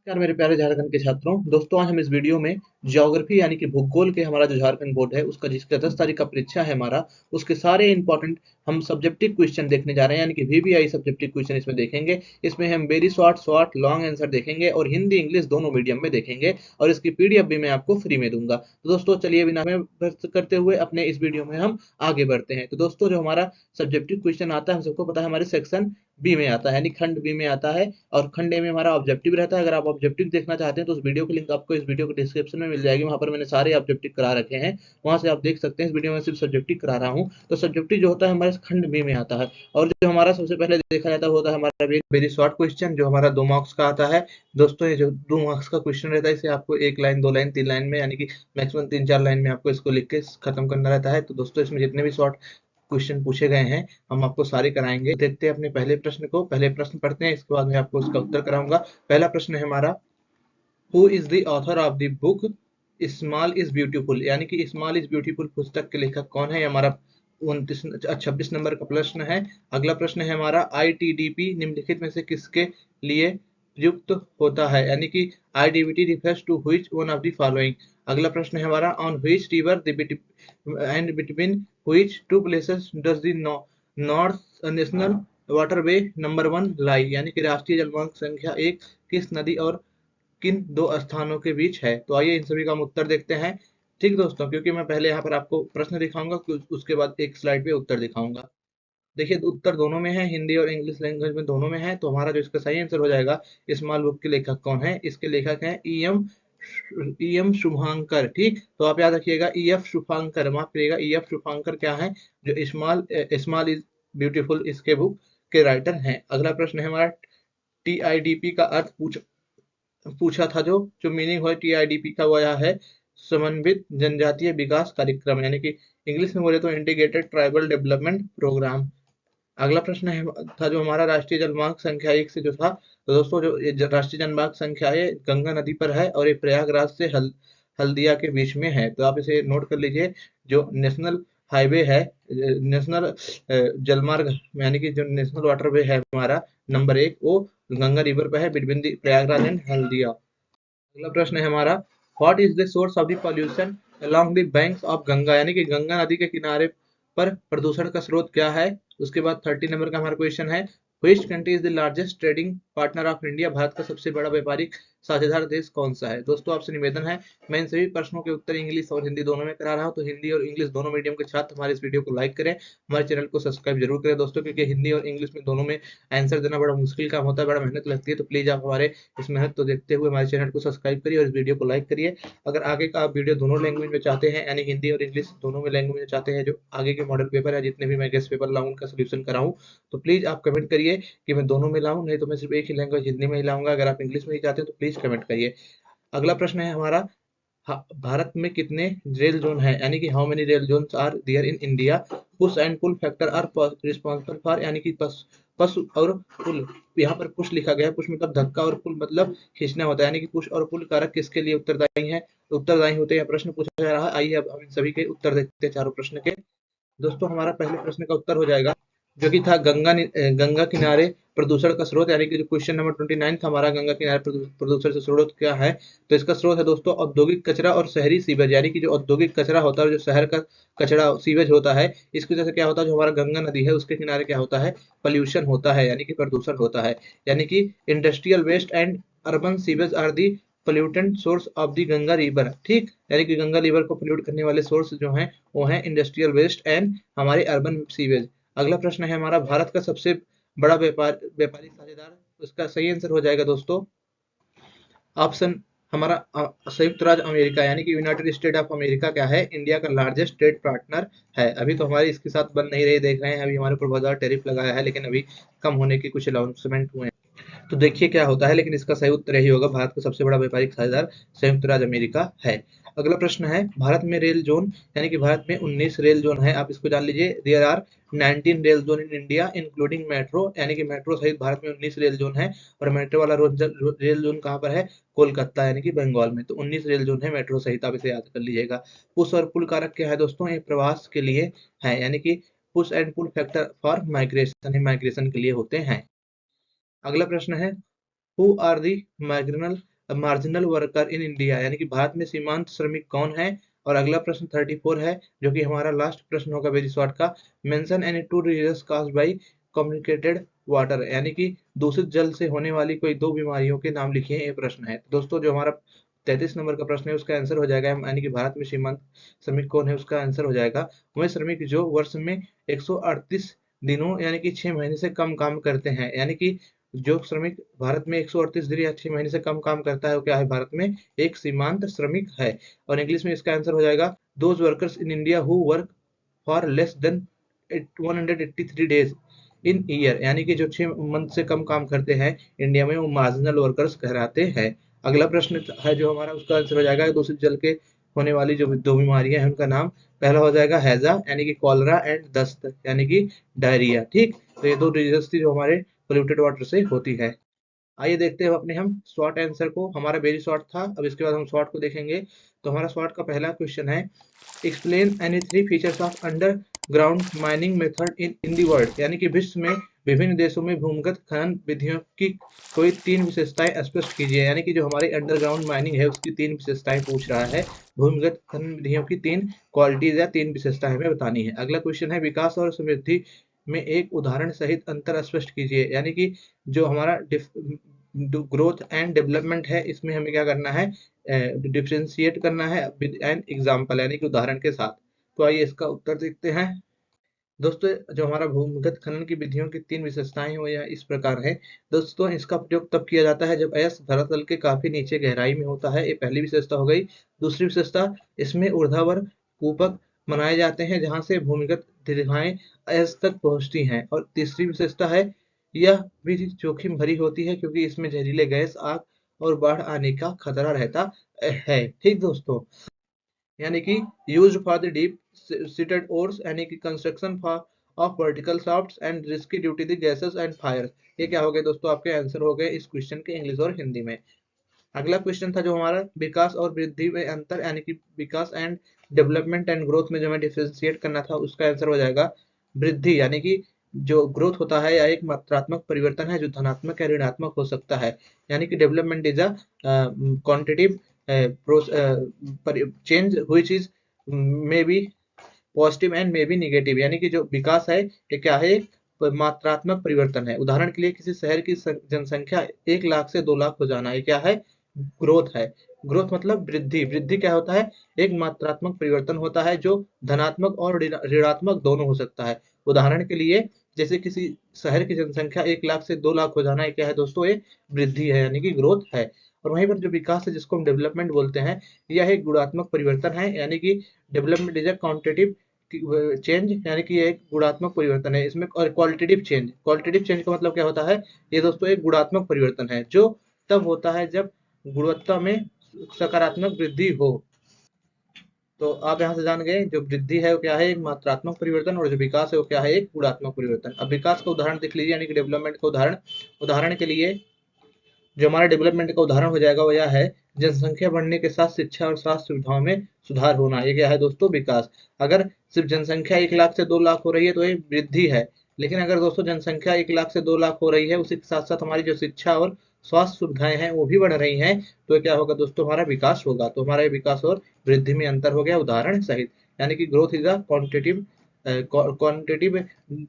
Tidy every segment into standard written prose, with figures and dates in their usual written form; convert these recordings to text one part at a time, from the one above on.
नमस्कार मेरे प्यारे झारखंड के छात्रों। दोस्तों आज हम इस वीडियो में ज्योग्राफी यानी कि भूगोल के हमारा जो झारखंड बोर्ड है उसका जिसका 10 तारीख का परीक्षा है हमारा, उसके सारे इंपॉर्टेंट हम सब्जेक्टिव क्वेश्चन देखने जा रहे हैं यानी कि वीवीआई सब्जेक्टिव क्वेश्चन इसमें देखेंगे। इसमें हम very short short long answer देखेंगे और हिंदी इंग्लिश दोनों मीडियम में देखेंगे और इसकी पीडीएफ भी मैं आपको फ्री में दूंगा। तो दोस्तों चलिए बिना में करते हुए अपने इस वीडियो में हम आगे बढ़ते हैं। तो दोस्तों जो हमारा सब्जेक्टिव क्वेश्चन आता है हम सबको पता है हमारे सेक्शन बी में आता है यानी खंड बी में आता है और खंड ए में हमारा ऑब्जेक्टिव रहता है। अगर आप ऑब्जेक्टिव देखना चाहते हैं तो उस वीडियो की लिंक आपको इस वीडियो के डिस्क्रिप्शन में मिल जाएगी। वहां पर मैंने सारे ऑब्जेक्टिव करा रखे हैं, वहां से आप देख सकते हैं। इस वीडियो में सिर्फ सब्जेक्टिव करा रहा हूँ। तो सब्जेक्टिव जो होता है हमारे खंड बी में आता है और जो हमारा सबसे पहले देखा जाता है होता है हमारा वेरी शॉर्ट क्वेश्चन जो हमारा 2 मार्क्स का आता है। दोस्तों ये जो 2 मार्क्स का क्वेश्चन रहता है इसे आपको 1 लाइन 2 लाइन 3 लाइन में यानी कि मैक्सिमम 3-4 लाइन में आपको इसको लिख के खत्म करना रहता है। तो दोस्तों इसमें जितने भी शॉर्ट क्वेश्चन पूछे गए हैं हम आपको सारे कराएंगे। देखते हैं अपने पहले प्रश्न को। पहले प्रश्न पढ़ते हैं, इसके बाद मैं आपको उसका उत्तर कराऊंगा। पहला प्रश्न है हमारा, who is the author of the book small is beautiful, यानी कि स्मॉल इज ब्यूटीफुल पुस्तक के लेखक कौन है। हमारा 26 नंबर का प्रश्न है। अगला प्रश्न है हमारा, आईटीडीपी निम्नलिखित में से किसके लिए प्रयुक्त होता है, यानी कि IDBT refers to which one of the following. अगला प्रश्न है हमारा, on which river and between which two places does the north national waterway number 1 lie, यानी कि राष्ट्रीय जलमार्ग संख्या 1 किस नदी और किन 2 स्थानों के बीच है। तो आइए इन सभी का हम उत्तर देखते हैं। ठीक दोस्तों, क्योंकि मैं पहले यहाँ पर आपको प्रश्न दिखाऊंगा उसके बाद एक स्लाइड पे उत्तर दिखाऊंगा। देखिए उत्तर दोनों में है, हिंदी और इंग्लिश लैंग्वेज में दोनों में है। तो हमारा जो इसका सही आंसर हो जाएगा, स्मॉल बुक के लेखक कौन है, इसके लेखक हैं ई एम शुभांकर। ठीक, तो आप याद रखिएगा ई एफ शुभांकर, माफ करिएगा ई एफ शुभांकर क्या है, जो स्मॉल स्मॉल इज ब्यूटीफुल इसके बुक के राइटर हैं। अगला प्रश्न है हमारा, टीआईडीपी का अर्थ पूछा था। जो मीनिंग है टीआईडीपी का वो यह है, समन्वित जनजातीय विकास कार्यक्रम, यानी कि इंग्लिश में बोले तो इंटीग्रेटेड ट्राइबल डेवलपमेंट प्रोग्राम। अगला प्रश्न है था जो हमारा, राष्ट्रीय जलमार्ग संख्या 1 से जो था। तो दोस्तों जो ये राष्ट्रीय जलमार्ग संख्या है गंगा नदी पर है और ये प्रयागराज से हल्दिया के बीच में है। तो आप इसे नोट कर लीजिए। जो नेशनल हाईवे है, नेशनल जलमार्ग यानी कि जो नेशनल वाटरवे है हमारा नंबर 1, वो गंगा रिवर पर है बिटवीन प्रयागराज एंड हल्दिया। अगला प्रश्न है हमारा, what is the source of the pollution along the banks of Ganga, यानी कि गंगा नदी के किनारे पर प्रदूषण का स्रोत क्या है। उसके बाद 30 नंबर का हमारा क्वेश्चन है, which country is the largest trading partner of India, Bharat का सबसे बड़ा व्यापारिक साझेदार देश कौन सा है। दोस्तों आपसे निवेदन है, मैं इन सभी प्रश्नों के उत्तर इंग्लिश और हिंदी दोनों में करा रहा हूँ। तो हिंदी और इंग्लिश दोनों मीडियम के छात्र हमारे इस वीडियो को लाइक करें, हमारे चैनल को सब्सक्राइब जरूर करें दोस्तों, क्योंकि हिंदी और इंग्लिश में दोनों में आंसर देना बड़ा मुश्किल काम होता है, बड़ा मेहनत लगती है। तो प्लीज आप हमारे इस मेहनत को देखते हुए हमारे चैनल को सब्सक्राइब करिए और इस वीडियो को लाइक करिए। अगर आगे का आप वीडियो दोनों लैंग्वेज में चाहते हैं, यानी हिंदी और इंग्लिश दोनों में लैंग्वेज में चाहते हैं, जो आगे के मॉडल पेपर है जितने भी मैं गेस्ट पेपर लाऊं उनका सोल्यूशन कराऊं, तो प्लीज आप कमेंट करिए कि मैं दोनों में लाऊं, नहीं तो मैं सिर्फ एक ही लैंग्वेज हिंदी में ही लाऊंगा। अगर आप इंग्लिश में ही चाहते हैं तो प्लीज कमेंट करिए। अगला प्रश्न है हमारा, भारत में कितने रेल जोन है, यानी कि how many rail zones are there in India, push and pull factor are responsible for, यानी कि पश और पुल, यहाँ पर पुश लिखा गया है, पुश मतलब धक्का और पुल मतलब खींचना होता है, यानी कि पुश और पुल कारक किसके लिए उत्तरदायी है, उत्तरदायी होते हैं। प्रश्न पूछा जा रहा है। आइए अब हम इन सभी के उत्तर देखते हैं, चारों प्रश्न के। दोस्तों हमारा पहले प्रश्न का उत्तर हो जाएगा, जो कि था गंगा किनारे प्रदूषण का स्रोत, यानी कि जो क्वेश्चन नंबर 29 था हमारा, गंगा किनारे प्रदूषण से स्रोत क्या है। तो इसका स्रोत है दोस्तों औद्योगिक कचरा और शहरी सीवेज, यानी कि जो औद्योगिक कचरा होता है और जो शहर का कचरा सीवेज होता है, इसकी वजह से क्या होता है, जो हमारा गंगा नदी है उसके किनारे क्या होता है, पॉल्यूशन होता है, यानी कि प्रदूषण होता है। यानी कि industrial waste and urban sewage are the pollutant source of the Ganga river. ठीक, यानी कि गंगा रिवर को पोल्यूट करने वाले सोर्स जो हैं वो हैं इंडस्ट्रियल वेस्ट एंड हमारे अर्बन सीवेज। अगला प्रश्न है हमारा, भारत का सबसे बड़ा व्यापारिक साझेदार, उसका सही आंसर हो जाएगा दोस्तों ऑप्शन हमारा संयुक्त राज्य अमेरिका, यानी कि यूनाइटेड स्टेट ऑफ अमेरिका क्या है, इंडिया का लार्जेस्ट ट्रेड पार्टनर है। अभी तो हमारे इसके साथ बन नहीं रही, देख रहे हैं अभी हमारे ऊपर बहुत ज्यादा टैरिफ लगाया है, लेकिन अभी कम होने की कुछ अनाउंसमेंट हुए हैं। तो देखिए क्या होता है, लेकिन इसका सही उत्तर यही होगा, भारत का सबसे बड़ा व्यापारिक साझेदार संयुक्त राज्य अमेरिका है। अगला प्रश्न है, भारत में रेल जोन, यानी कि भारत में 19 रेल जोन है, आप इसको जान लीजिए। There are 19 rail zone in India including metro, यानी कि मेट्रो सहित भारत में 19 रेल जोन है। और मेट्रो वाला रेल जोन कहाँ पर है, कोलकाता यानी कि बंगाल में। तो 19 रेल जोन है मेट्रो सहित, आप इसे याद कर लीजिएगा। पुश और पुल कारक क्या है दोस्तों, ये प्रवास के लिए है, यानी कि push and pull factor for migration, migration के लिए होते हैं। अगला प्रश्न है, who are the marginal marginal worker in India, यानी कि भारत में सीमांत श्रमिक कौन है। और अगला प्रश्न 34 है, जो कि हमारा लास्ट प्रश्न होगा वेरी शॉर्ट का। Mention any two diseases caused by communicated water, यानी कि दूषित जल से होने वाली कोई दो बीमारियों के नाम लिखिए, ये प्रश्न है। दोस्तों जो हमारा 33 नंबर का प्रश्न है उसका आंसर हो जाएगा, यानी कि भारत में सीमांत श्रमिक कौन है उसका आंसर हो जाएगा वह श्रमिक जो वर्ष में 138 दिनों यानी कि 6 महीने से कम काम करते हैं। यानी कि जो श्रमिक भारत में 138 दिन या 6 महीने से कम काम करता है वो क्या है, भारत में एक सीमांत श्रमिक है। और इंग्लिश में इसका आंसर हो जाएगा those workers in India who work for less than 183 days in year, यानी कि जो 6 मंथ से कम काम करते हैं इंडिया में, वो मार्जिनल वर्कर्स कहलाते हैं। अगला प्रश्न है जो हमारा, उसका आंसर हो जाएगा दूषित जल के होने वाली जो दो बीमारियां हैं उनका नाम। पहला हो जाएगा हैजा यानी कि कॉलरा, एंड दस्त यानी कि डायरिया। ठीक, तो ये दो डिजीज थी जो हमारे पोल्यूटेड वाटर से होती है। आइए देखते हैं अपने हम शॉर्ट आंसर को। हमारा वेरी शॉर्ट था, अब इसके बाद हम शॉर्ट को देखेंगे। तो हमारा शॉर्ट का पहला क्वेश्चन है, explain any three features of underground mining method in the world, यानी कि विश्व में विभिन्न देशों में भूमिगत खनन विधियों की कोई तीन विशेषताएं स्पष्ट कीजिए। यानी कि जो हमारी अंडरग्राउंड माइनिंग है उसकी तीन विशेषताएं पूछ रहा है। भूमिगत खनन विधियों की तीन क्वालिटीज या तीन विशेषताएं हमें बतानी है। अगला क्वेश्चन है, विकास और समृद्धि में एक उदाहरण सहित अंतर स्पष्ट कीजिए। यानी कि जो हमारा ग्रोथ एंड डेवलपमेंट है इसमें हमें क्या करना है, डिफ्रेंशिएट करना है विद एन एग्जांपल, यानी कि उदाहरण के साथ। तो आइए इसका उत्तर देखते हैं। दोस्तों जो हमारा भूमिगत खनन की विधियों की तीन विशेषताएं हैं वो यह इस प्रकार है। दोस्तों इसका प्रयोग तब किया जाता है जब अयस्क धरातल के काफी नीचे गहराई में होता है, ये पहली विशेषता हो गई। दूसरी विशेषता, इसमें ऊर्ध्वाधर कूपक बनाए जाते हैं जहां से भूमिगत दीर्घाएं अयस्क तक पहुंचती हैं। और तीसरी विशेषता है, यह विधि जोखिम भरी होती है क्योंकि इसमें जहरीले गैस, आग और बाढ़ आने का खतरा रहता है। ठीक दोस्तों, यानी कि used for the deep seated ores, यानी कि construction for of vertical shafts and risky due to the gases and fire. ये क्या हो गए दोस्तों, आपके आंसर हो गए इस क्वेश्चन के इंग्लिश और हिंदी में। अगला क्वेश्चन था जो हमारा, विकास और वृद्धि में अंतर, यानी कि विकास एंड डेवलपमेंट एंड ग्रोथ में जो हमें डिफरेंशिएट करना था उसका आंसर हो जाएगा वृद्धि, यानी कि जो ग्रोथ होता है या एक मात्रात्मक परिवर्तन है जो धनात्मक या ऋणात्मक हो सकता है। यानी कि development is a quantitative change which is may be positive and may be negative, यानी कि जो विकास है ये क्या है, मात्रात्मक परिवर्तन है। उदाहरण के लिए किसी शहर की जनसंख्या 1 लाख से 2 लाख हो जाना, ये क्या है, ग्रोथ है। ग्रोथ मतलब वृद्धि। वृद्धि क्या होता है, एक मात्रात्मक परिवर्तन होता है जो धनात्मक और ऋणात्मक दोनों हो सकता है। उदाहरण के लिए जैसे किसी शहर की जनसंख्या 1 लाख से 2 लाख हो जाना, ये क्या है दोस्तों, ये वृद्धि है यानी कि ग्रोथ है। और वहीं पर जो विकास है जिसको हम डेवलपमेंट बोलते हैं, यह एक गुणात्मक परिवर्तन है, यानी कि development is a quantitative change, यानी कि एक गुणात्मक परिवर्तन है इसमें। और क्वालिटेटिव चेंज, क्वालिटेटिव चेंज का मतलब क्या होता है, ये दोस्तों एक गुणात्मक परिवर्तन है जो तब होता है जब गुणवत्ता में सकारात्मक वृद्धि हो। तो आप यहाँ से जान गए जो वृद्धि है वो क्या है, एक मात्रात्मक परिवर्तन, और जो विकास है वो क्या है, एक गुणात्मक परिवर्तन। अब विकास का उदाहरण देख लीजिए, यानी कि डेवलपमेंट का उदाहरण। उदाहरण के लिए जो हमारा डेवलपमेंट का उदाहरण हो जाएगा वो यह है, जनसंख्या बढ़ने के साथ शिक्षा और स्वास्थ्य सुविधाओं में सुधार होना, ये क्या है दोस्तों, विकास। अगर सिर्फ जनसंख्या 1 लाख से 2 लाख हो रही है तो ये वृद्धि है। लेकिन अगर दोस्तों जनसंख्या 1 लाख से 2 लाख हो रही है, उसी के साथ साथ हमारी जो शिक्षा और स्वास्थ्य सुविधाएं हैं वो भी बढ़ रही हैं, तो ये क्या होगा दोस्तों, हमारा विकास होगा। तो हमारा विकास और वृद्धि में अंतर हो गया उदाहरण सहित। यानी कि growth is a quantitative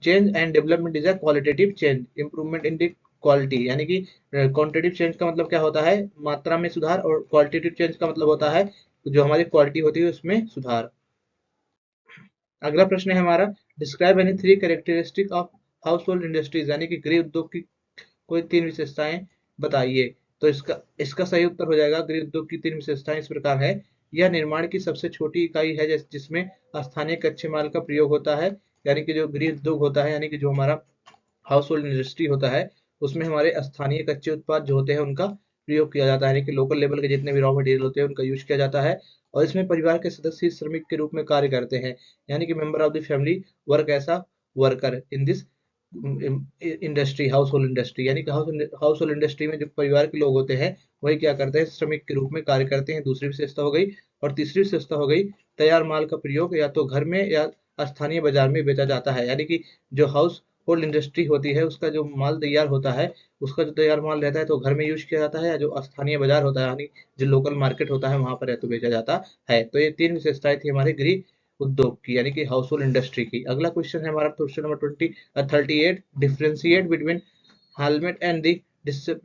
change and development is a qualitative change, improvement in the quality. यानी कि क्वांटिटेटिव चेंज का मतलब क्या होता है, मात्रा में सुधार, और क्वालिटेटिव चेंज का मतलब होता है जो हमारी क्वालिटी होती है उसमें सुधार। अगला प्रश्न है हमारा, describe any three characteristic of house hold industries, यानी कि गृह उद्योग की कोई तीन विशेषताएं बताइए। तो इसका सही उत्तर हो जाएगा, गृह उद्योग की तीन विशेषताएं इस प्रकार है। यह निर्माण की सबसे छोटी इकाई है जिसमें स्थानीय कच्चे माल का प्रयोग होता है। यानी कि जो गृह उद्योग होता है, यानी कि जो हमारा हाउस होल्ड इंडस्ट्री होता है, उसमें हमारे स्थानीय कच्चे उत्पाद जो होते हैं उनका प्रयोग किया जाता है, यानी कि लोकल लेवल के जितने भी रॉ मटेरियल होते हैं उनका यूज किया जाता है। और इसमें परिवार के सदस्य श्रमिक के रूप में कार्य करते हैं, यानी कि member of the family work as a worker in this industry, household industry. यानी कि हाउस होल्ड इंडस्ट्री में जो परिवार के लोग होते हैं वही क्या करते हैं, श्रमिक के रूप में कार्य करते हैं। दूसरी विशेषता हो गई। और तीसरी विशेषता हो गई, तैयार माल का प्रयोग या तो घर में या स्थानीय बाजार में बेचा जाता है। यानी कि जो हाउस होल्ड इंडस्ट्री होती है उसका जो माल तैयार होता है, उसका जो तैयार माल रहता है तो घर में यूज किया जाता है, या जो स्थानीय बाजार होता है यानी जो लोकल मार्केट होता है वहां पर तो बेचा जाता है। तो ये तीन विशेषताएं थी हमारे गृह उद्योग की यानी कि हाउस होल्ड इंडस्ट्री की। अगला क्वेश्चन है हमारा question number 38, differentiate between helmet and the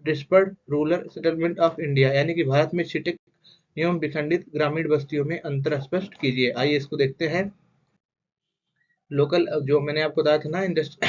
dispersed rural settlement of India, यानी कि भारत में छिटक एवं विखंडित ग्रामीण बस्तियों में अंतर स्पष्ट कीजिए। आइए इसको देखते हैं। लोकल जो मैंने आपको बताया था ना इंडस्ट्री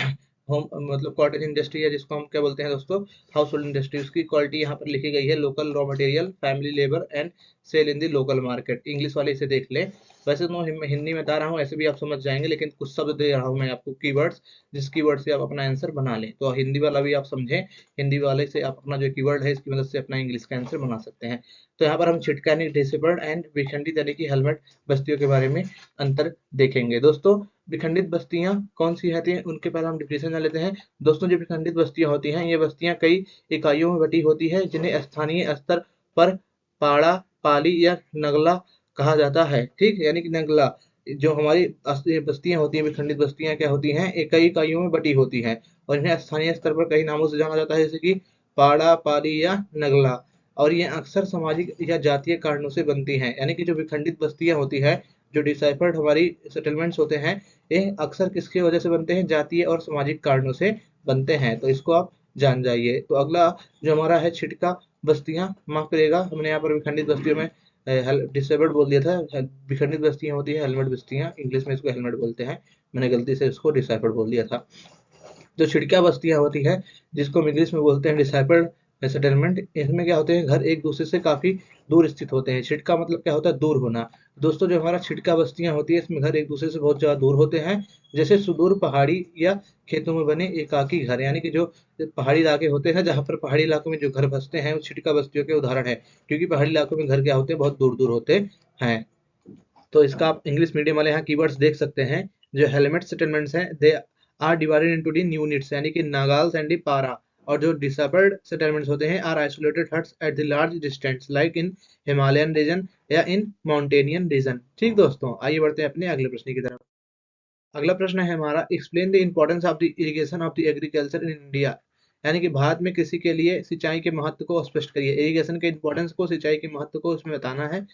होम मतलब कॉटेज इंडस्ट्री है जिसको हम क्या बोलते हैं दोस्तों, हाउस होल्ड इंडस्ट्री, उसकी क्वालिटी यहाँ पर लिखी गई है local raw material, family labour and sell in the local market. English वाले इसे देख लें। वैसे तो मैं हिंदी में बता रहा हूँ, ऐसे भी आप समझ जाएंगे, लेकिन कुछ शब्द दे रहा हूँ मैं आपको कीवर्ड्स, जिस कीवर्ड से आप अपना आंसर बना लें। तो हिंदी वाला भी आप समझें, हिंदी वाले से आप अपना जो कीवर्ड है इसकी मदद से अपना इंग्लिश का आंसर बना सकते हैं। तो यहाँ पर हम छिटका यानी डिसेबल्ड एंड विखंडित यानी कि हेलमेट बस्तियों के बारे में अंतर देखेंगे। दोस्तों विखंडित बस्तियां कौन सी होती हैं उनके पहले हम डिफिनेशन जान लेते हैं। दोस्तों जो विखंडित बस्तियां होती हैं ये बस्तियां कई इकाइयों में बटी होती है जिन्हें स्थानीय स्तर पर पाड़ा, पाली या नगला कहा जाता है। ठीक, यानी कि नगला जो हमारी बस्तियां होती हैं, विखंडित बस्तियां क्या होती हैं, एक कई इकाइयों में बटी होती हैं और इन्हें स्थानीय स्तर पर कई नामों से जाना जाता है, जैसे कि पाड़ा, पाली या नगला। और ये अक्सर सामाजिक या जातीय कारणों से बनती हैं, यानी कि जो विखंडित बस्तियां होती है, जो डिसाइफर्ड हमारी सेटलमेंट्स होते हैं, ये अक्सर किसकी वजह से बनते हैं, जातीय और सामाजिक कारणों से बनते हैं। तो इसको आप जान जाइए। तो अगला जो हमारा है छिटका बस्तियां, माफ करिएगा हमने यहाँ पर विखंडित बस्तियों में डिसेबल्ड बोल दिया था, विखंडित बस्तियां होती है हेलमेट बस्तियां, इंग्लिश में इसको हेलमेट बोलते हैं, मैंने गलती से इसको डिसाइफर्ड बोल दिया था। जो छिड़किया बस्तियां होती है जिसको हम इंग्लिश में बोलते हैं डिसाइफर्ड सेटलमेंट, इसमें क्या होते हैं, घर एक दूसरे से काफी दूर स्थित होते हैं। छिटका मतलब क्या होता है, दूर होना। दोस्तों जो हमारा छिटका बस्तियां होती है इसमें घर एक दूसरे से बहुत ज्यादा दूर होते हैं, जैसे सुदूर पहाड़ी या खेतों में बने एकाकी घर, यानी कि जो पहाड़ी इलाके होते हैं जहाँ पर पहाड़ी इलाकों में जो घर बसते हैं वो छिटका बस्तियों के उदाहरण है, क्योंकि पहाड़ी इलाकों में घर क्या होते हैं, बहुत दूर दूर होते हैं। तो इसका आप इंग्लिश मीडियम वाले यहाँ कीवर्ड्स देख सकते हैं। जो हेलमेट सेटलमेंट्स हैं they are divided into the units, यानी कि नागाल्स एंड दी पारा। और जो डिसेबल्ड सेटलमेंट्स होते हैं are isolated huts at the large distance like in Himalayan region या इन माउंटेनियन रीजन। ठीक दोस्तों, आइए बढ़ते हैं अपने अगले प्रश्न की तरफ। अगला प्रश्न है हमारा, explain the importance of the irrigation of the agriculture in India, यानी कि भारत में कृषि के लिए सिंचाई के महत्व को स्पष्ट करिए। इरिगेशन के इंपॉर्टेंस को, सिंचाई के महत्व को इसमें बताना है।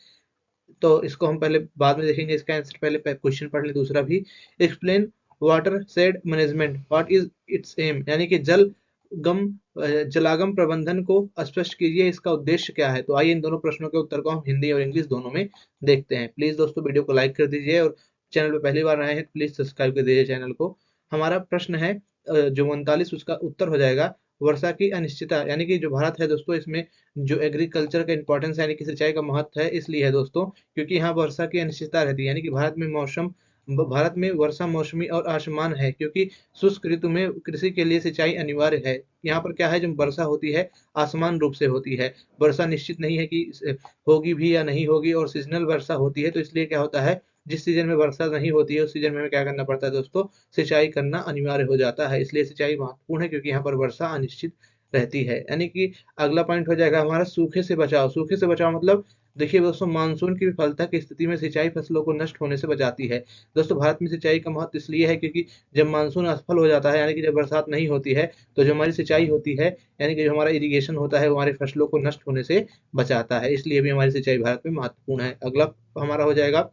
तो इसको हम पहले बाद में देखेंगे, इसका आंसर पहले क्वेश्चन पढ़ लें। दूसरा भी, explain watershed management, what is its aim, यानी कि गम जलागम प्रबंधन को स्पष्ट कीजिए, इसका उद्देश्य क्या है। तो आइए इन दोनों प्रश्नों के उत्तर को हम हिंदी और इंग्लिश दोनों में देखते हैं। प्लीज दोस्तों वीडियो को लाइक कर दीजिए और चैनल पर पहली बार आए हैं प्लीज सब्सक्राइब कर दीजिए चैनल को। हमारा प्रश्न है जो 39, उसका उत्तर हो जाएगा वर्षा की अनिश्चितता, यानी कि जो भारत है दोस्तों इसमें जो एग्रीकल्चर का इंपॉर्टेंस है यानी कि सिंचाई का महत्व है, इसलिए है दोस्तों क्योंकि यहाँ वर्षा की अनिश्चितता रहती है, यानी कि भारत में वर्षा मौसमी और असमान है, क्योंकि शुष्क ऋतु में कृषि के लिए सिंचाई अनिवार्य है। यहाँ पर क्या है, जब वर्षा होती है आसमान रूप से होती है, वर्षा निश्चित नहीं है कि होगी भी या नहीं होगी, और सीजनल वर्षा होती है। तो इसलिए क्या होता है, जिस सीजन में वर्षा नहीं होती है उस सीजन में हमें क्या करना पड़ता है दोस्तों, सिंचाई करना अनिवार्य हो जाता है। इसलिए सिंचाई महत्वपूर्ण है क्योंकि यहाँ पर वर्षा अनिश्चित रहती है। यानी कि अगला पॉइंट हो जाएगा हमारा सूखे से बचाव। सूखे से बचाव मतलब देखिए दोस्तों, मानसून की विफलता की स्थिति में सिंचाई फसलों को नष्ट होने से बचाती है। दोस्तों भारत में सिंचाई का महत्व इसलिए है क्योंकि जब मानसून असफल हो जाता है, यानी कि जब बरसात नहीं होती है, तो जो हमारी सिंचाई होती है यानी कि जो हमारा इरिगेशन होता है वो हमारे फसलों को नष्ट होने से बचाता है, इसलिए भी हमारी सिंचाई भारत में महत्वपूर्ण है। अगला हमारा हो जाएगा,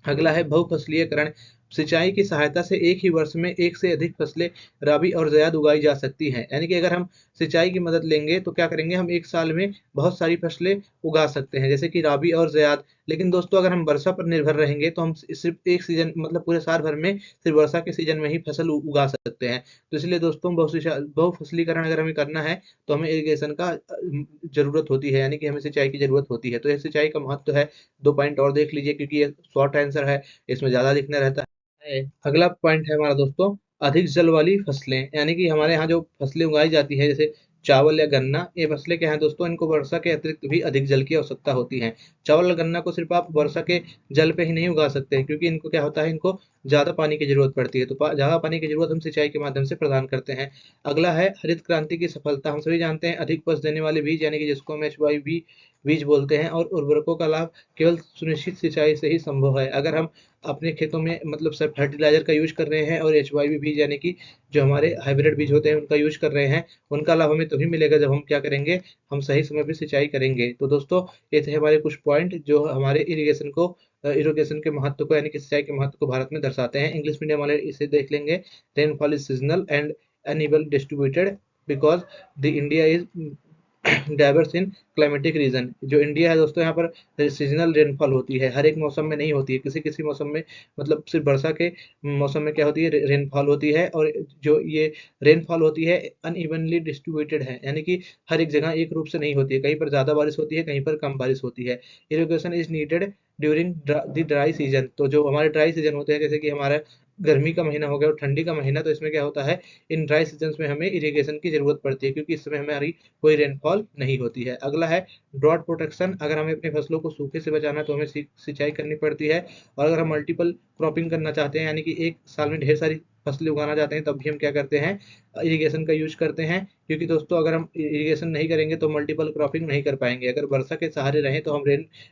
अगला है बहुफसलीयकरण। सिंचाई की सहायता से एक ही वर्ष में एक से अधिक फसलें राबी और ज़ैद उगाई जा सकती हैं, यानी कि अगर हम सिंचाई की मदद लेंगे तो क्या करेंगे, हम एक साल में बहुत सारी फसलें उगा सकते हैं, जैसे कि राबी और ज़ैद। लेकिन दोस्तों अगर हम वर्षा पर निर्भर रहेंगे तो हम सिर्फ एक सीजन मतलब पूरे साल भर में सिर्फ वर्षा के सीजन में ही फसल उगा सकते हैं। तो इसलिए दोस्तों बहुफसलीकरण अगर हमें करना है तो हमें इरिगेशन का जरूरत होती है, यानी कि हमें सिंचाई की जरूरत होती है। तो यह सिंचाई का महत्व है। 2 पॉइंट और देख लीजिए क्योंकि ये शॉर्ट आंसर है, इसमें ज्यादा लिखना रहता है। अगला पॉइंट है हमारा दोस्तों, अधिक जल वाली फसलें, यानी कि हमारे यहाँ जो फसलें उगाई जाती है जैसे चावल या गन्ना, ये फसलें क्या है दोस्तों, इनको वर्षा के अतिरिक्त भी अधिक जल की आवश्यकता होती है। चावल और गन्ना को सिर्फ आप वर्षा के जल पे ही नहीं उगा सकते हैं, क्योंकि इनको क्या होता है, इनको ज्यादा पानी की जरूरत पड़ती है। तो ज्यादा पानी की जरूरत हम सिंचाई के माध्यम से प्रदान करते हैं। अगला है हरित क्रांति की सफलता। हम सभी जानते हैं अधिक उपज देने वाले बीज, यानी कि जिसको हम HYV बीज बोलते हैं और उर्वरकों का लाभ केवल सुनिश्चित सिंचाई से ही संभव है। अगर हम अपने खेतों में मतलब सब फर्टिलाइजर का यूज कर रहे हैं और एचवाईवी बीज यानी कि जो हमारे हाइब्रिड बीज होते हैं उनका यूज कर रहे हैं, उनका लाभ हमें तभी मिलेगा जब हम क्या करेंगे, हम सही समय पे सिंचाई करेंगे। तो दोस्तों ये थे हमारे कुछ पॉइंट जो हमारे इरिगेशन के महत्व को यानी कि सिंचाई के महत्व को भारत में दर्शाते हैं। इंग्लिश मीडियम वाले इसे देख लेंगे। Rainfall is seasonal and uneven distributed because the India is diverse in climatic reason. जो इंडिया है दोस्तों, यहाँ पर सीजनल रेनफॉल होती है, हर एक मौसम में नहीं होती है, किसी किसी मौसम में मतलब सिर्फ वर्षा के मौसम में क्या होती है, रेनफॉल होती है। और जो ये रेनफॉल होती है अनइवनली डिस्ट्रीब्यूटेड है, यानी कि हर एक जगह एक रूप से नहीं होती है, कहीं पर ज़्यादा बारिश होती है, कहीं पर कम बारिश होती है। Irrigation is needed during the dry season. तो जो हमारे ड्राई सीजन होते हैं, जैसे कि हमारा गर्मी का महीना हो गया और ठंडी का महीना, तो इसमें क्या होता है, इन ड्राई सीजन में हमें इरिगेशन की जरूरत पड़ती है क्योंकि इस समय हमारी कोई रेनफॉल नहीं होती है। अगला है ड्रॉट प्रोटेक्शन। अगर हमें अपनी फसलों को सूखे से बचाना है तो हमें सिंचाई करनी पड़ती है। और अगर हम मल्टीपल क्रॉपिंग करना चाहते हैं यानी कि एक साल में ढेर सारी फसलें उगाना चाहते हैं, तब भी हम क्या करते हैं, इरिगेशन का यूज करते हैं। क्योंकि दोस्तों अगर हम इरिगेशन नहीं करेंगे तो मल्टीपल क्रॉपिंग नहीं कर पाएंगे। अगर वर्षा के सहारे रहें तो हम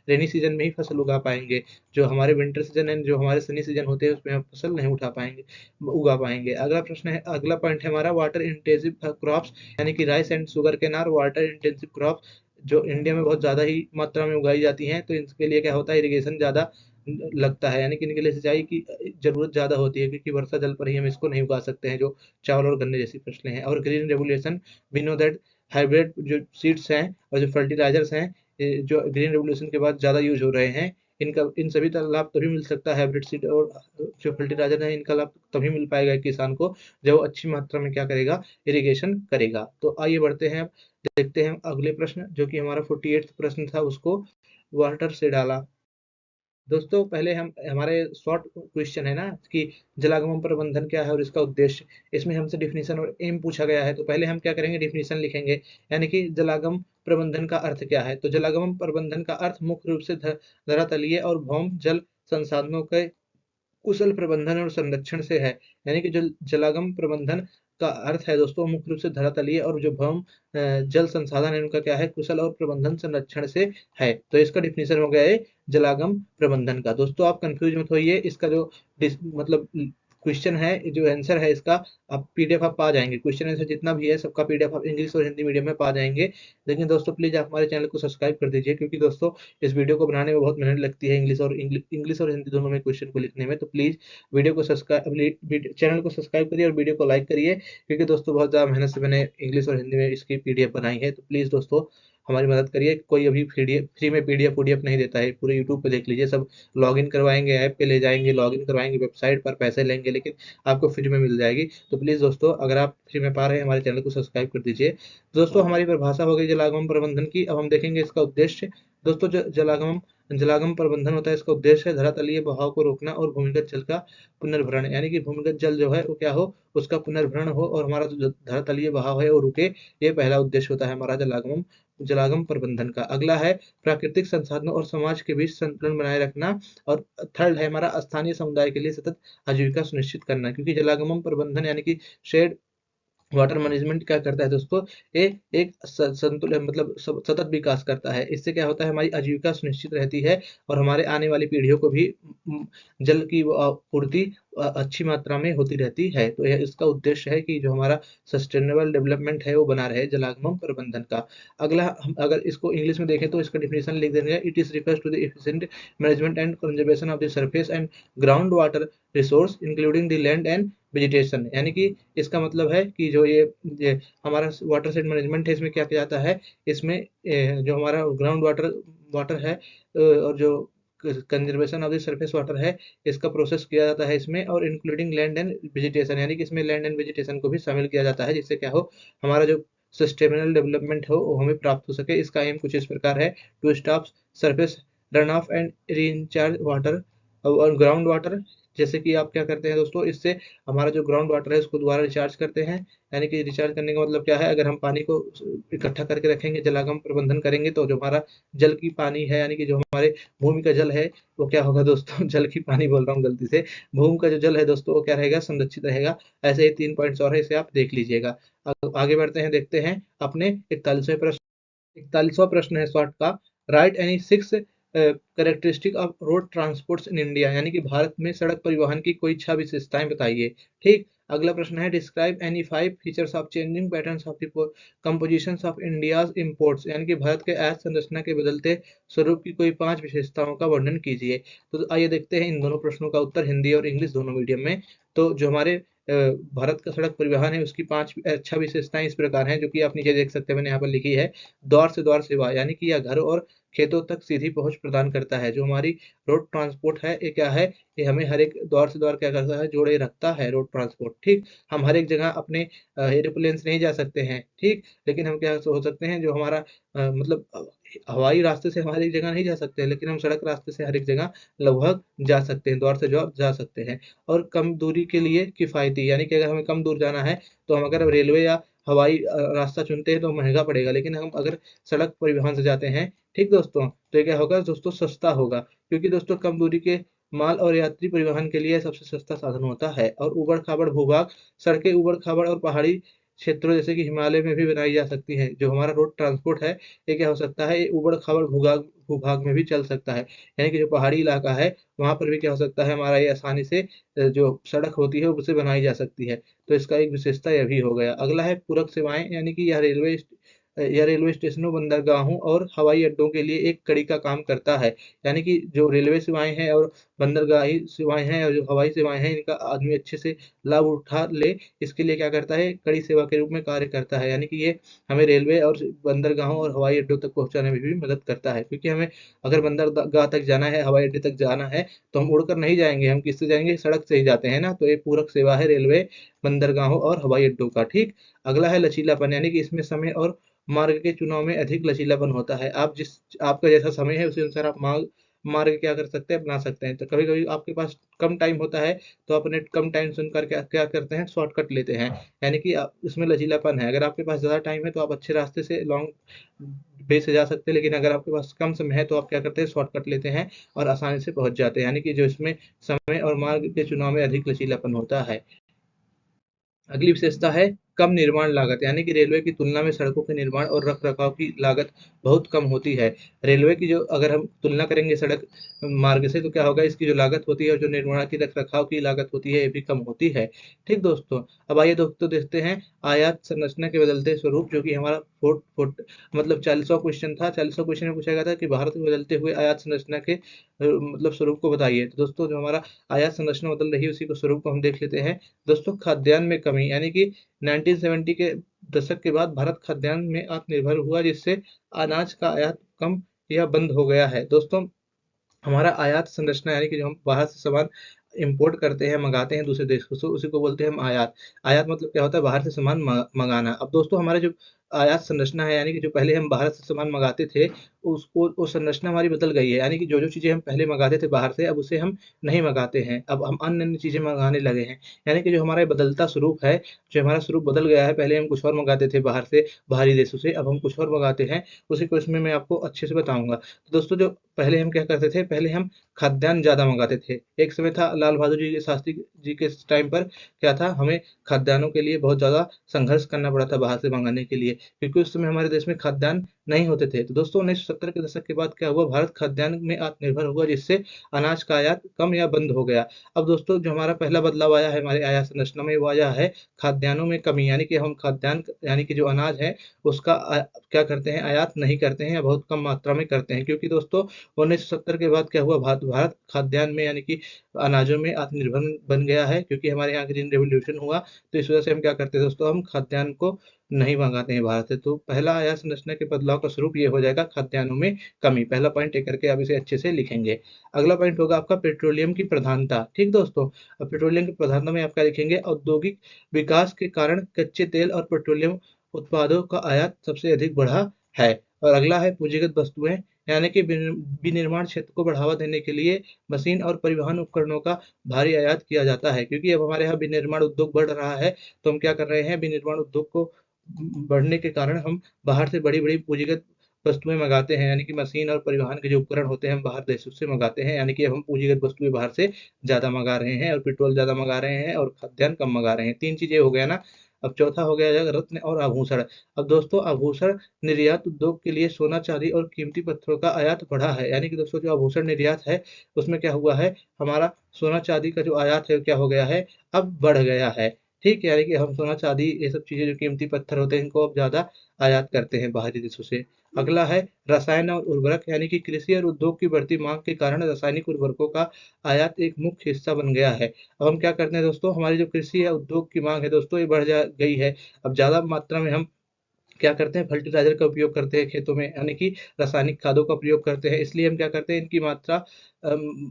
रेनी सीजन में ही फसल उगा पाएंगे। जो हमारे विंटर सीजन है, जो हमारे सनी सीजन होते हैं, उसमें हम फसल नहीं उगा पाएंगे। अगला पॉइंट है हमारा वाटर इंटेंसिव क्रॉप्स, यानी कि rice and sugar cane are water intensive crops, जो इंडिया में बहुत ज़्यादा ही मात्रा में उगाई जाती हैं। तो इनके लिए क्या होता है, इरिगेशन ज़्यादा लगता है, यानी कि इनके लिए सिंचाई की ज़रूरत ज़्यादा होती है क्योंकि वर्षा जल पर ही हम इसको नहीं उगा सकते हैं, जो चावल और गन्ने जैसी फसलें हैं। और green revolution, we know that hybrid जो सीड्स हैं और जो फर्टिलाइजर्स हैं, जो ग्रीन रेवोल्यूशन के बाद ज़्यादा यूज हो रहे हैं, इनका इन सभी का लाभ तभी मिल सकता है, हाइब्रिड सीड और जो फर्टिलाइजर है इनका लाभ तभी मिल पाएगा किसान को जब वो अच्छी मात्रा में क्या करेगा, इरिगेशन करेगा। तो आइए बढ़ते हैं, अब देखते हैं अगले प्रश्न, जो कि हमारा 48वां प्रश्न था, उसको वाटर से डाला। दोस्तों पहले हम हमारे शॉर्ट क्वेश्चन है ना कि जलागमन प्रबंधन क्या है और इसका उद्देश्य, इसमें हमसे डिफिनीशन और एम पूछा गया है। तो पहले हम क्या करेंगे, डिफिनीशन लिखेंगे, यानी कि जलागम प्रबंधन का अर्थ क्या है। तो जलागमन प्रबंधन का अर्थ मुख्य रूप से धरातलीय और भौम जल संसाधनों के कुशल प्रबंधन और संरक्षण से है। यानी कि जो जलागम प्रबंधन का अर्थ है दोस्तों, मुख्य रूप से धरातलीय और जो भौम जल संसाधन है उनका क्या है, कुशल और प्रबंधन संरक्षण से है। तो इसका डिफिनीशन हो गया है जलागम प्रबंधन का। दोस्तों आप कंफ्यूज मत होइए, इसका जो मतलब क्वेश्चन है, जो आंसर है इसका, आप पीडीएफ आप पा जाएंगे, क्वेश्चन आंसर जितना भी है सबका पीडीएफ आप इंग्लिश और हिंदी मीडियम में पा जाएंगे। लेकिन दोस्तों प्लीज आप हमारे चैनल को सब्सक्राइब कर दीजिए, क्योंकि दोस्तों इस वीडियो को बनाने में बहुत मेहनत लगती है, इंग्लिश और हिंदी दोनों में क्वेश्चन को लिखने में। तो प्लीज वीडियो को सब्सक्राइब चैनल को सब्सक्राइब करिए और वीडियो को लाइक करिए, क्योंकि दोस्तों बहुत ज़्यादा मेहनत से मैंने इंग्लिश और हिंदी में इसकी पीडीएफ बनाई है। तो प्लीज़ दोस्तों हमारी मदद करिए। कोई अभी फ्री में पीडीएफ नहीं देता है, पूरे यूट्यूब पे देख लीजिए, सब लॉगिन करवाएंगे, ऐप पे ले जाएंगे, लॉगिन करवाएंगे, वेबसाइट पर पैसे लेंगे, लेकिन आपको फ्री में मिल जाएगी। तो प्लीज़ दोस्तों अगर आप फ्री में पा रहे हैं, हमारे चैनल को सब्सक्राइब कर दीजिए। दोस्तों हमारी परिभाषा हो गई जलागमन प्रबंधन की। अब हम देखेंगे इसका उद्देश्य। दोस्तों जलागमन जलागम प्रबंधन होता है, इसका उद्देश्य है धरातलीय बहाव को रोकना और भूमिगत जल का पुनर्भरण, यानी कि भूमिगत जल जो है वो क्या हो, उसका पुनर्भरण हो और हमारा जो धरातलीय बहाव है वो रुके। ये पहला उद्देश्य होता है हमारा जलागम प्रबंधन का। अगला है प्राकृतिक संसाधनों और समाज के बीच संतुलन बनाए रखना। और थर्ड है हमारा स्थानीय समुदाय के लिए सतत आजीविका सुनिश्चित करना। क्योंकि जलागमन प्रबंधन यानी कि शेड वाटर मैनेजमेंट क्या करता है दोस्तों, ये एक संतुलन मतलब सतत विकास करता है। इससे क्या होता है, हमारी आजीविका सुनिश्चित रहती है और हमारे आने वाली पीढ़ियों को भी जल की पूर्ति अच्छी मात्रा में होती रहती है। तो यह इसका उद्देश्य है कि जो हमारा सस्टेनेबल डेवलपमेंट है वो बना रहे जलागमन प्रबंधन का। अगला हम अगर इसको इंग्लिश में देखें तो इसका डिफिनेशन लिख देंगे, it is refers to the efficient management and conservation of the surface and ground water resource including the land and vegetation. यानी कि इसका मतलब है कि जो ये हमारा वाटर सेट मैनेजमेंट है, इसमें क्या किया जाता है, इसमें जो हमारा ग्राउंड वाटर वाटर है और जो conservation of the surface water है, इसका प्रोसेस किया जाता है इसमें, और इंक्लूडिंग लैंड एंड वेजिटेशन, यानी कि इसमें लैंड एंड वेजिटेशन को भी शामिल किया जाता है, जिससे क्या हो, हमारा जो सस्टेनेबल डेवलपमेंट हो वो हमें प्राप्त हो सके। इसका एम कुछ इस प्रकार है, to stop surface run off and recharge water और ग्राउंड वाटर। जैसे कि आप क्या करते हैं दोस्तों, इससे हमारा जो ग्राउंड वाटर है उसको दोबारा रिचार्ज करते हैं। यानी कि रिचार्ज करने का मतलब क्या है, अगर हम पानी को इकट्ठा करके रखेंगे, जलागम प्रबंधन करेंगे, तो जो हमारा जल की पानी है, यानी कि जो हमारे भूमि का जल है वो क्या होगा दोस्तों, जल की पानी बोल रहा हूँ गलती से, भूमि का जो जल है दोस्तों वो क्या रहेगा, संरक्षित रहेगा। ऐसे ही 3 पॉइंट्स और है, इसे आप देख लीजिएगा। आगे बढ़ते हैं, देखते हैं अपने 41वें प्रश्न। 41वां प्रश्न है शॉर्ट का, right any 6 characteristic of road transports in India, यानी कि भारत में सड़क परिवहन की कोई 6 विशेषताएं बताइए। ठीक। अगला प्रश्न है describe any 5 features of changing patterns of the compositions of India's imports, यानी कि भारत के आयात संरचना के बदलते स्वरूप की कोई 5 विशेषताओं का वर्णन कीजिए। तो आइए देखते हैं इन दोनों प्रश्नों का उत्तर हिंदी और इंग्लिश दोनों मीडियम में। तो जो हमारे भारत का सड़क परिवहन है उसकी 5 अच्छा विशेषताएं इस प्रकार हैं, जो कि आप नीचे देख सकते हैं, मैंने यहाँ पर लिखी है। द्वार से द्वार सेवा, यानी कि यह घर और खेतों तक सीधी पहुंच प्रदान करता है। जो हमारी रोड ट्रांसपोर्ट है ये क्या है, ये हमें हर एक द्वार से द्वार क्या करता है, जोड़े रखता है रोड ट्रांसपोर्ट। ठीक। हम हर एक जगह अपने एरोप्लेन से नहीं जा सकते हैं। ठीक। लेकिन हम क्या हो सकते हैं, जो हमारा मतलब हवाई रास्ते से हमारी जगह नहीं जा सकते हैं, लेकिन हम सड़क रास्ते से हर एक जगह लगभग जा सकते हैं, द्वार से द्वार जा सकते हैं। और कम दूरी के लिए किफ़ायती, यानी कि अगर हमें कम दूर जाना है तो हम अगर रेलवे या हवाई रास्ता चुनते हैं तो महँगा पड़ेगा, लेकिन हम अगर सड़क परिवहन से जाते हैं, ठीक दोस्तों, तो ये क्या होगा दोस्तों, सस्ता होगा। क्योंकि दोस्तों कम दूरी के माल और यात्री परिवहन के लिए सबसे सस्ता साधन होता है। और ऊबड़-खाबड़ भूभाग, सड़कें ऊबड़-खाबड़ और पहाड़ी क्षेत्रों जैसे कि हिमालय में भी बनाई जा सकती हैं। जो हमारा रोड ट्रांसपोर्ट है, ये क्या हो सकता है, ये ऊबड़-खाबड़ भूभाग भूभाग में भी चल सकता है। यानी कि जो पहाड़ी इलाका है, वहाँ पर भी क्या हो सकता है, हमारा ये आसानी से जो सड़क होती है उससे बनाई जा सकती है। तो इसका एक विशेषता यह भी हो गया। अगला है पूरक सेवाएँ, यानी कि यह रेलवे स्टेशनों, बंदरगाहों और हवाई अड्डों के लिए एक कड़ी का काम करता है। यानी कि जो रेलवे सेवाएँ हैं और बंदरगाही सेवाएँ हैं और जो हवाई सेवाएँ हैं, इनका आदमी अच्छे से लाभ उठा ले, इसके लिए क्या करता है, कड़ी सेवा के रूप में कार्य करता है। यानी कि ये हमें रेलवे और बंदरगाहों और हवाई अड्डों तक पहुँचाने में भी मदद करता है। क्योंकि हमें अगर बंदरगाह तक जाना है, हवाई अड्डे तक जाना है, तो हम उड़कर नहीं जाएँगे, हम किससे जाएँगे, सड़क से ही जाते हैं ना। तो ये पूरक सेवा है रेलवे, बंदरगाहों और हवाई अड्डों का। ठीक। अगला है लचीलापन, यानी कि इसमें समय और मार्ग के चुनाव में अधिक लचीलापन होता है। आपका जैसा समय है उसी अनुसार आप मार्ग क्या कर सकते हैं, अपना सकते हैं। तो कभी-कभी आपके पास कम टाइम होता है, तो अपने कम टाइम चुनकर क्या क्या करते हैं, शॉर्टकट लेते हैं। यानी कि इसमें लचीलापन है। अगर आपके पास ज़्यादा टाइम है तो आप अच्छे रास्ते से लॉन्ग वे से जा सकते हैं, लेकिन अगर आपके पास कम समय है तो आप क्या करते हैं, शॉर्टकट लेते हैं और आसानी से पहुँच जाते हैं। यानी कि जो इसमें समय और मार्ग के चुनाव में अधिक लचीलापन होता है। अगली विशेषता है कम निर्माण लागत, यानी कि रेलवे की तुलना में सड़कों के निर्माण और रख-रखाव की लागत बहुत कम होती है। रेलवे की जो अगर हम तुलना करेंगे सड़क मार्ग से, तो क्या होगा, इसकी जो लागत होती है और जो निर्माण की रख-रखाव की लागत होती है, ये भी कम होती है। ठीक दोस्तों, अब आइए दोस्तों देखते हैं आयात संरचना के बदलते स्वरूप, जो कि हमारा फोर्ट फोर्ट मतलब 40वां क्वेश्चन था। 40वां क्वेश्चन में पूछा गया था कि भारत में बदलते हुए आयात संरचना के मतलब स्वरूप को बताइए। तो दोस्तों जो हमारा आयात संरचना बदल रही है उसी को स्वरूप को हम देख लेते हैं। दोस्तों खाद्यान्न में कमी, यानी कि 1970 के दशक के बाद भारत खाद्यान्न में आत्मनिर्भर हुआ, जिससे अनाज का आयात कम या बंद हो गया है। दोस्तों हमारा आयात संरचना, यानी कि जो हम बाहर से सामान इम्पोर्ट करते हैं, मंगाते हैं दूसरे देशों से, उसी को बोलते हैं हम आयात। आयात मतलब क्या होता है, बाहर से सामान मंगाना। अब दोस्तों हमारे जो आयात संरचना है, यानी कि जो पहले हम बाहर से सामान मंगाते थे, उसको वो संरचना हमारी बदल गई है। यानी कि जो जो चीज़ें हम पहले मंगाते थे बाहर से, अब उसे हम नहीं मंगाते हैं, अब हम अन्य अन्य चीज़ें मंगाने लगे हैं। यानी कि जो हमारा बदलता स्वरूप है, जो हमारा स्वरूप बदल गया है, पहले हम कुछ और मंगाते थे बाहर से, बाहरी देशों से, अब हम कुछ और मंगाते हैं। उसी को इसमें मैं आपको अच्छे से बताऊंगा। तो दोस्तों जो पहले हम क्या करते थे, पहले हम खाद्यान्न ज़्यादा मंगाते थे। एक समय था लाल बहादुर जी के शास्त्री जी के टाइम पर, क्या था, हमें खाद्यान्नों के लिए बहुत ज़्यादा संघर्ष करना पड़ा था बाहर से मंगाने के लिए, क्योंकि उस समय हमारे देश में खाद्यान्न नहीं होते थे। तो दोस्तों 1970 के दशक के बाद क्या हुआ, भारत खाद्यान्न में आत्मनिर्भर हुआ, जिससे अनाज का आयात कम या बंद हो गया। अब दोस्तों जो हमारा पहला बदलाव आया है हमारे आयात संरचना में, वो आया है खाद्यान्नों में कमी, यानी कि हम खाद्यान्न यानी कि जो अनाज है उसका क्या करते हैं, आयात नहीं करते हैं या बहुत कम मात्रा में करते हैं। क्योंकि दोस्तों 1970 के बाद क्या हुआ, भारत खाद्यान्न में यानी कि अनाजों में आत्मनिर्भर बन गया है, क्योंकि हमारे यहाँ ग्रीन रेवोल्यूशन हुआ। तो इस वजह से हम क्या करते हैं दोस्तों, हम खाद्यान्न को नहीं मंगाते हैं बाहर से। तो पहला आयात संरचना के बदलाव का स्वरूप ये हो जाएगा खाद्यान्नों में कमी। पहला पॉइंट एक करके आप इसे अच्छे से लिखेंगे। अगला पॉइंट होगा आपका पेट्रोलियम की प्रधानता। ठीक दोस्तों, अब पेट्रोलियम की प्रधानता में आप क्या लिखेंगे, औद्योगिक विकास के कारण कच्चे तेल और पेट्रोलियम उत्पादों का आयात सबसे अधिक बढ़ा है। और अगला है पूंजीगत वस्तुएं, यानी कि विनिर्माण क्षेत्र को बढ़ावा देने के लिए मशीन और परिवहन उपकरणों का भारी आयात किया जाता है। क्योंकि अब हमारे यहाँ विनिर्माण उद्योग बढ़ रहा है, तो हम क्या कर रहे हैं, विनिर्माण उद्योग को बढ़ने के कारण हम बाहर से बड़ी-बड़ी पूंजीगत वस्तुएँ मँगाते हैं, यानी कि मशीन और परिवहन के जो उपकरण होते हैं, हम बाहर देशों से मँगाते हैं। यानी कि अब हम पूंजीगत वस्तुएँ बाहर से ज़्यादा मँगा रहे हैं और पेट्रोल ज़्यादा मँगा रहे हैं और खाद्यान्न कम मँगा रहे हैं। 3 चीज़ें हो गया ना। अब चौथा हो गया रत्न और आभूषण। अब दोस्तों आभूषण निर्यात उद्योग के लिए सोना चांदी और कीमती पत्थरों का आयात बढ़ा है, यानी कि दोस्तों जो आभूषण निर्यात है उसमें क्या हुआ है, हमारा सोना चांदी का जो आयात है क्या हो गया है, अब बढ़ गया है। ठीक है, यानी कि हम सोना चांदी ये सब चीजें जो कीमती पत्थर होते हैं इनको अब ज्यादा आयात करते हैं बाहरी देशों से। अगला है रसायन और उर्वरक, यानी कि कृषि और उद्योग की बढ़ती मांग के कारण रासायनिक उर्वरकों का आयात एक मुख्य हिस्सा बन गया है। अब हम क्या करते हैं दोस्तों, हमारी जो कृषि या उद्योग की मांग है दोस्तों ये बढ़ जा गई है। अब ज्यादा मात्रा में हम क्या करते हैं, फर्टिलाइजर का उपयोग करते हैं खेतों में, यानी कि रासायनिक खादों का प्रयोग करते हैं, इसलिए हम क्या करते हैं इनकी मात्रा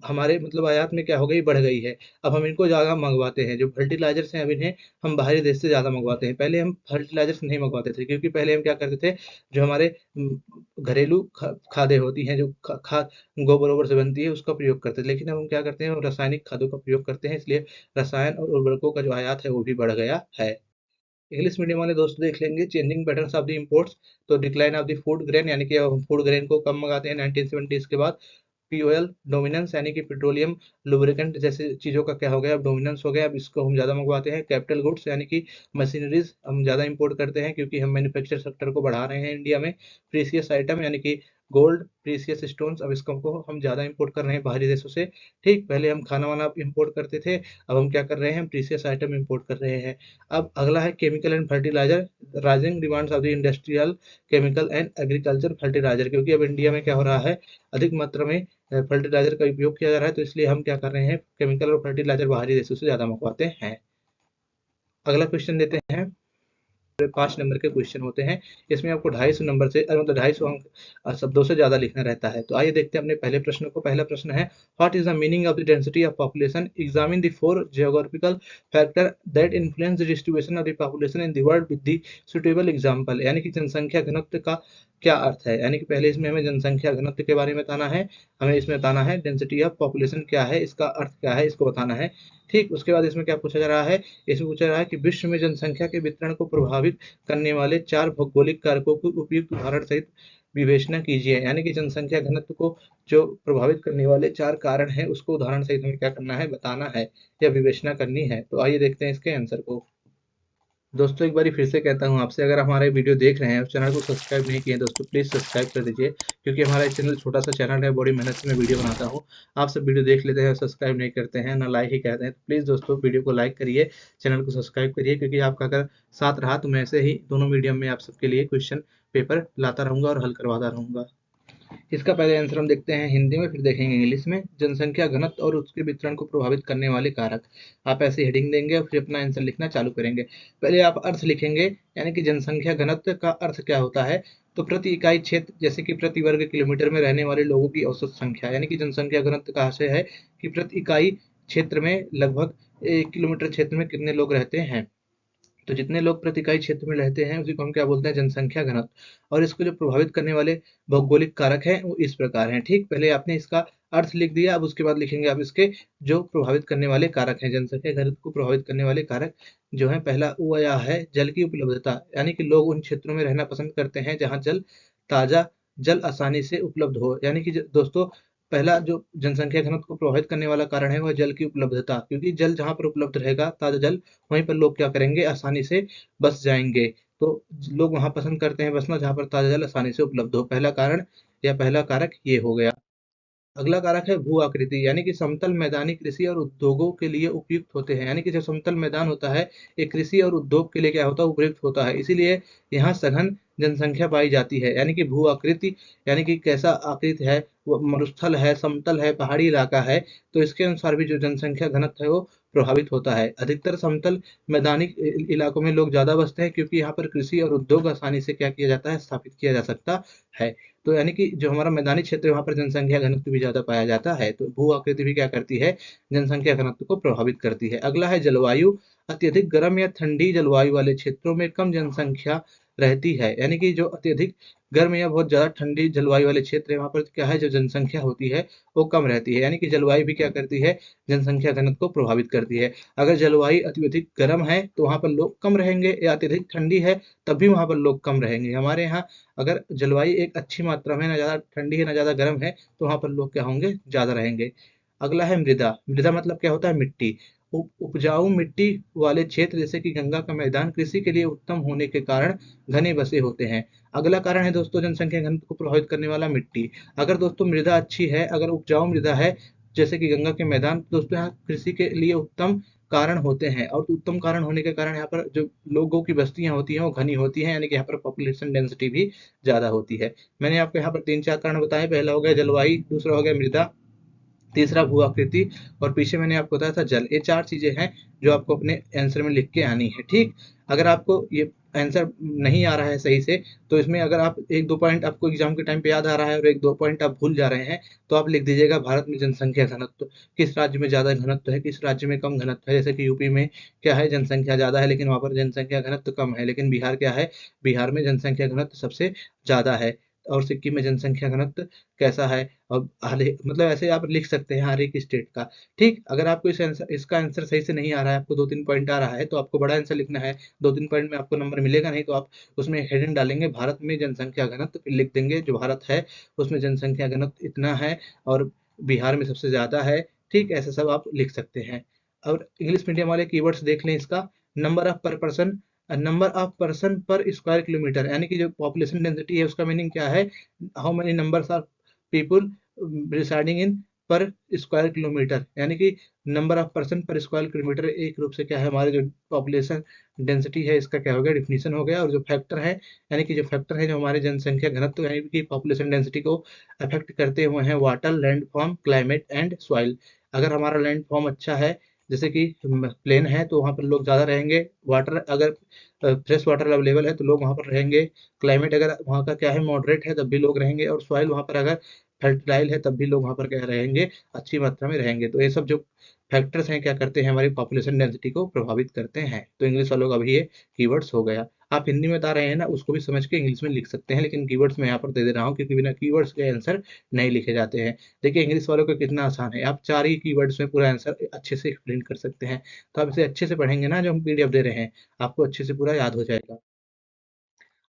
हमारे मतलब आयात में क्या हो गई, बढ़ गई है। अब हम इनको ज़्यादा मंगवाते हैं, जो फर्टिलाइजर्स हैं अब इन्हें हम बाहरी देश से ज़्यादा मंगवाते हैं। पहले हम फर्टिलाइजर्स नहीं मंगवाते थे, क्योंकि पहले हम क्या करते थे, जो हमारे घरेलू खादें होती हैं, जो खाद गोबर वोबर से बनती है उसका प्रयोग करते थे, लेकिन अब हम क्या करते हैं, हम रासायनिक खादों का प्रयोग करते हैं, इसलिए रसायन और उर्वरकों का जो आयात है वो भी बढ़ गया है। इंग्लिश मीडियम वाले दोस्त देख लेंगे changing patterns of the imports. तो decline of the food grain, यानी कि अब हम फूड ग्रेन को कम मंगाते हैं 1970s के बाद। पीओएल डोमिनेंस, यानी कि पेट्रोलियम लुब्रिकेंट जैसे चीज़ों का क्या हो गया, अब डोमिनेंस हो गया, अब इसको हम ज़्यादा मंगवाते हैं। कैपिटल गुड्स, यानी कि मशीनरीज हम ज़्यादा इंपोर्ट करते हैं, क्योंकि हम मैन्युफैक्चर सेक्टर को बढ़ा रहे हैं इंडिया में। प्रीसियस आइटम, यानी कि गोल्ड प्रीसियस स्टोन्स, अब इसको हम ज़्यादा इंपोर्ट कर रहे हैं बाहरी देशों से। ठीक, पहले हम खाना वाना इंपोर्ट करते थे, अब हम क्या कर रहे हैं, हम प्रीसियस आइटम इंपोर्ट कर रहे हैं। अब अगला है chemical and fertiliser, rising demands of the industrial chemical and agriculture fertiliser, क्योंकि अब इंडिया में क्या हो रहा है, अधिक मात्रा में फर्टिलाइजर का उपयोग किया जा रहा है, तो इसलिए हम क्या कर रहे हैं, केमिकल और फर्टिलाइजर बाहरी देशों से ज़्यादा मंगवाते हैं। अगला क्वेश्चन देते हैं, 5 नंबर के क्वेश्चन होते हैं, इसमें आपको 250 नंबर से मतलब 250 अंक शब्दों से ज्यादा लिखना रहता है। तो आइए देखते हैं अपने पहले प्रश्न को। पहला प्रश्न है, what is the meaning of the density of population, examine the 4 geographical factor that influence the distribution of the population in the world with the suitable example, यानी कि जनसंख्या घनत्व का क्या अर्थ है, यानी कि पहले इसमें हमें जनसंख्या घनत्व के बारे में बताना है, हमें इसमें बताना है डेंसिटी ऑफ पॉपुलेशन क्या है, इसका अर्थ क्या है, इसको बताना है। ठीक, उसके बाद इसमें क्या पूछा जा रहा है, इसमें पूछा जा रहा है कि विश्व में जनसंख्या के वितरण को प्रभावित करने वाले 4 भौगोलिक कारकों की उपयुक्त उदाहरण सहित विवेचना कीजिए, यानी कि जनसंख्या घनत्व को जो प्रभावित करने वाले 4 कारण हैं उसको उदाहरण सहित हमें क्या करना है, बताना है या विवेचना करनी है। तो आइए देखते हैं इसके आंसर को। दोस्तों एक बार फिर से कहता हूं आपसे, अगर हमारे वीडियो देख रहे हैं और चैनल को सब्सक्राइब नहीं किए हैं दोस्तों, प्लीज़ सब्सक्राइब कर दीजिए, क्योंकि हमारा चैनल छोटा सा चैनल है, बड़ी मेहनत से मैं वीडियो बनाता हूं। आप सब वीडियो देख लेते हैं, सब्सक्राइब नहीं करते हैं, ना लाइक ही कहते हैं। तो प्लीज़ दोस्तों वीडियो को लाइक करिए, चैनल को सब्सक्राइब करिए, क्योंकि आपका अगर साथ रहा तो मैं ऐसे ही दोनों मीडियम में आप सबके लिए क्वेश्चन पेपर लाता रहूँगा और हल करवाता रहूँगा। इसका पहले आंसर हम देखते हैं हिंदी में, फिर देखेंगे इंग्लिश में। जनसंख्या घनत्व और उसके वितरण को प्रभावित करने वाले कारक, आप ऐसे हेडिंग देंगे और फिर अपना आंसर लिखना चालू करेंगे। पहले आप अर्थ लिखेंगे, यानी कि जनसंख्या घनत्व का अर्थ क्या होता है, तो प्रति इकाई क्षेत्र, जैसे कि प्रति वर्ग किलोमीटर में रहने वाले लोगों की औसत संख्या, यानी कि जनसंख्या घनत्व का आशय है कि प्रति इकाई क्षेत्र में लगभग 1 किलोमीटर क्षेत्र में कितने लोग रहते हैं। तो जितने लोग प्रति इकाई क्षेत्र में रहते हैं उसी को हम क्या बोलते हैं, जनसंख्या घनत्व। और इसको जो प्रभावित करने वाले भौगोलिक कारक हैं वो इस प्रकार हैं। ठीक, पहले आपने इसका अर्थ लिख दिया, अब उसके बाद लिखेंगे आप इसके जो प्रभावित करने वाले कारक हैं, जनसंख्या घनत्व को प्रभावित करने वाले कारक जो है, पहला वो यह है जल की उपलब्धता, यानी कि लोग उन क्षेत्रों में रहना पसंद करते हैं जहाँ ताजा जल आसानी से उपलब्ध हो, यानी कि दोस्तों पहला जो जनसंख्या घनत्व को प्रभावित करने वाला कारण है वह जल की उपलब्धता, क्योंकि जल जहाँ पर उपलब्ध रहेगा, ताजा जल, वहीं पर लोग क्या करेंगे, आसानी से बस जाएंगे। तो लोग वहां पसंद करते हैं बसना जहां पर ताजा जल आसानी से उपलब्ध हो, पहला कारण या पहला कारक ये हो गया। अगला कारक है भू आकृति, यानी कि समतल मैदानी कृषि और उद्योगों के लिए उपयुक्त होते हैं, यानी कि जो समतल मैदान होता है ये कृषि और उद्योग के लिए क्या होता है, उपयुक्त होता है, इसीलिए यहाँ सघन जनसंख्या पाई जाती है। यानी कि भू आकृति, यानी कि कैसा आकृति है, वो मरुस्थल है, समतल है, पहाड़ी इलाका है, तो इसके अनुसार भी जो जनसंख्या घनत्व है वो प्रभावित होता है। अधिकतर समतल मैदानी इलाकों में लोग ज्यादा बसते हैं, क्योंकि यहाँ पर कृषि और उद्योग आसानी से क्या किया जाता है, स्थापित किया जा सकता है। तो यानी कि जो हमारा मैदानी क्षेत्र है वहाँ पर जनसंख्या घनत्व भी ज़्यादा पाया जाता है, तो भू आकृति भी क्या करती है, जनसंख्या घनत्व को प्रभावित करती है। अगला है जलवायु, अत्यधिक गर्म या ठंडी जलवायु वाले क्षेत्रों में कम जनसंख्या रहती है, यानी कि जो अत्यधिक गर्म या बहुत ज़्यादा ठंडी जलवायु वाले क्षेत्र है वहाँ पर क्या है, जो जनसंख्या होती है वो कम रहती है, यानी कि जलवायु भी क्या करती है, जनसंख्या घनत्व को प्रभावित करती है। अगर जलवायु अत्यधिक गर्म है तो वहाँ पर लोग कम रहेंगे, या अत्यधिक ठंडी है तब भी वहाँ पर लोग कम रहेंगे। हमारे यहाँ अगर जलवायु एक अच्छी मात्रा में, ना ज़्यादा ठंडी है ना ज़्यादा गर्म है, तो वहाँ पर लोग क्या होंगे, ज़्यादा रहेंगे। अगला है मृदा, मृदा मतलब क्या होता है, मिट्टी। उपजाऊ मिट्टी वाले क्षेत्र जैसे कि गंगा का मैदान कृषि के लिए उत्तम होने के कारण घने बसे होते हैं। अगला कारण है दोस्तों जनसंख्या घनत्व को प्रभावित करने वाला मिट्टी। अगर दोस्तों मृदा अच्छी है, अगर उपजाऊ मृदा है जैसे कि गंगा के मैदान, तो दोस्तों यहाँ कृषि के लिए उत्तम कारण होते हैं, और उत्तम कारण होने के कारण यहाँ पर जो लोगों की बस्तियां होती हैं वो घनी होती हैं, यानी कि यहाँ पर पॉपुलेशन डेंसिटी भी ज्यादा होती है। मैंने आपको यहाँ पर 3-4 कारण बताए। पहला हो गया जलवायु, दूसरा हो गया मृदा, तीसरा भू आकृति, और पीछे मैंने आपको बताया था जल। ये 4 चीजें हैं जो आपको अपने आंसर में लिख के आनी है। ठीक, अगर आपको ये आंसर नहीं आ रहा है सही से, तो इसमें अगर आप 1-2 पॉइंट आपको एग्जाम के टाइम पे याद आ रहा है और 1-2 पॉइंट आप भूल जा रहे हैं, तो आप लिख दीजिएगा भारत में जनसंख्या घनत्व, किस राज्य में ज्यादा घनत्व है, किस राज्य में कम घनत्व है। जैसे कि यूपी में क्या है, जनसंख्या ज्यादा है लेकिन वहां पर जनसंख्या घनत्व कम है। लेकिन बिहार क्या है, बिहार में जनसंख्या घनत्व सबसे ज्यादा है। और सिक्किम में जनसंख्या घनत्व कैसा है, और मतलब ऐसे आप लिख सकते हैं हर एक स्टेट का। ठीक, अगर आपको इसका आंसर सही से नहीं आ रहा है, आपको 2-3 पॉइंट आ रहा है, तो आपको बड़ा आंसर लिखना है। 2-3 पॉइंट में आपको नंबर मिलेगा नहीं, तो आप उसमें हेडिंग डालेंगे भारत में जनसंख्या घनत्व, फिर लिख देंगे जो भारत है उसमें जनसंख्या घनत्व इतना है और बिहार में सबसे ज्यादा है। ठीक, ऐसे सब आप लिख सकते हैं। और इंग्लिश मीडियम वाले कीवर्ड्स देख लें इसका। नंबर ऑफ पर पर्सन, नंबर ऑफ पर्सन पर स्क्वायर किलोमीटर, यानी कि जो पॉपुलेशन डेंसिटी है उसका मीनिंग क्या है, how many numbers of people residing in पर स्क्वायर किलोमीटर, यानी कि नंबर ऑफ पर्सन पर स्क्वायर किलोमीटर एक रूप से क्या है, हमारे जो पॉपुलेशन डेंसिटी है इसका क्या हो गया, डिफिनीशन हो गया। और जो फैक्टर है, यानी कि जो फैक्टर है जो हमारे जनसंख्या घनत्व यानी कि पॉपुलेशन डेंसिटी को अफेक्ट करते हुए हैं, water, land form, climate and soil. अगर हमारा लैंड फॉर्म अच्छा है, जैसे कि प्लेन है, तो वहाँ पर लोग ज़्यादा रहेंगे। वाटर, अगर फ्रेश वाटर अवेलेबल है तो लोग वहाँ पर रहेंगे। क्लाइमेट अगर वहाँ का क्या है, मॉडरेट है, तब भी लोग रहेंगे। और सॉइल वहाँ पर अगर फर्टाइल है, तब भी लोग वहाँ पर क्या रहेंगे, अच्छी मात्रा में रहेंगे। तो ये सब जो फैक्टर्स हैं क्या करते हैं, हमारी पॉपुलेशन डेंसिटी को प्रभावित करते हैं। तो इंग्लिश वालों का भी ये कीवर्ड्स हो गया। आप हिंदी में बता रहे हैं ना, उसको भी समझ के इंग्लिश में लिख सकते हैं, लेकिन कीवर्ड्स मैं यहाँ पर दे दे रहा हूँ क्योंकि बिना कीवर्ड्स के आंसर नहीं लिखे जाते हैं। देखिए इंग्लिश वालों का कितना आसान है, आप 4 ही कीवर्ड्स में पूरा आंसर अच्छे से एक्सप्लेन कर सकते हैं। तो आप इसे अच्छे से पढ़ेंगे ना, जो हम पीडीएफ दे रहे हैं, आपको अच्छे से पूरा याद हो जाएगा।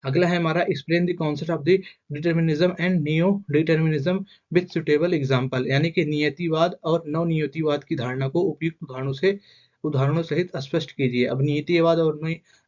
अगला है हमारा explain the concept of the determinism and neo determinism with suitable example, यानी कि नियतिवाद और नव नियतिवाद की धारणा को उपयुक्त उदाहरणों सहित स्पष्ट कीजिए। अब नियतिवाद और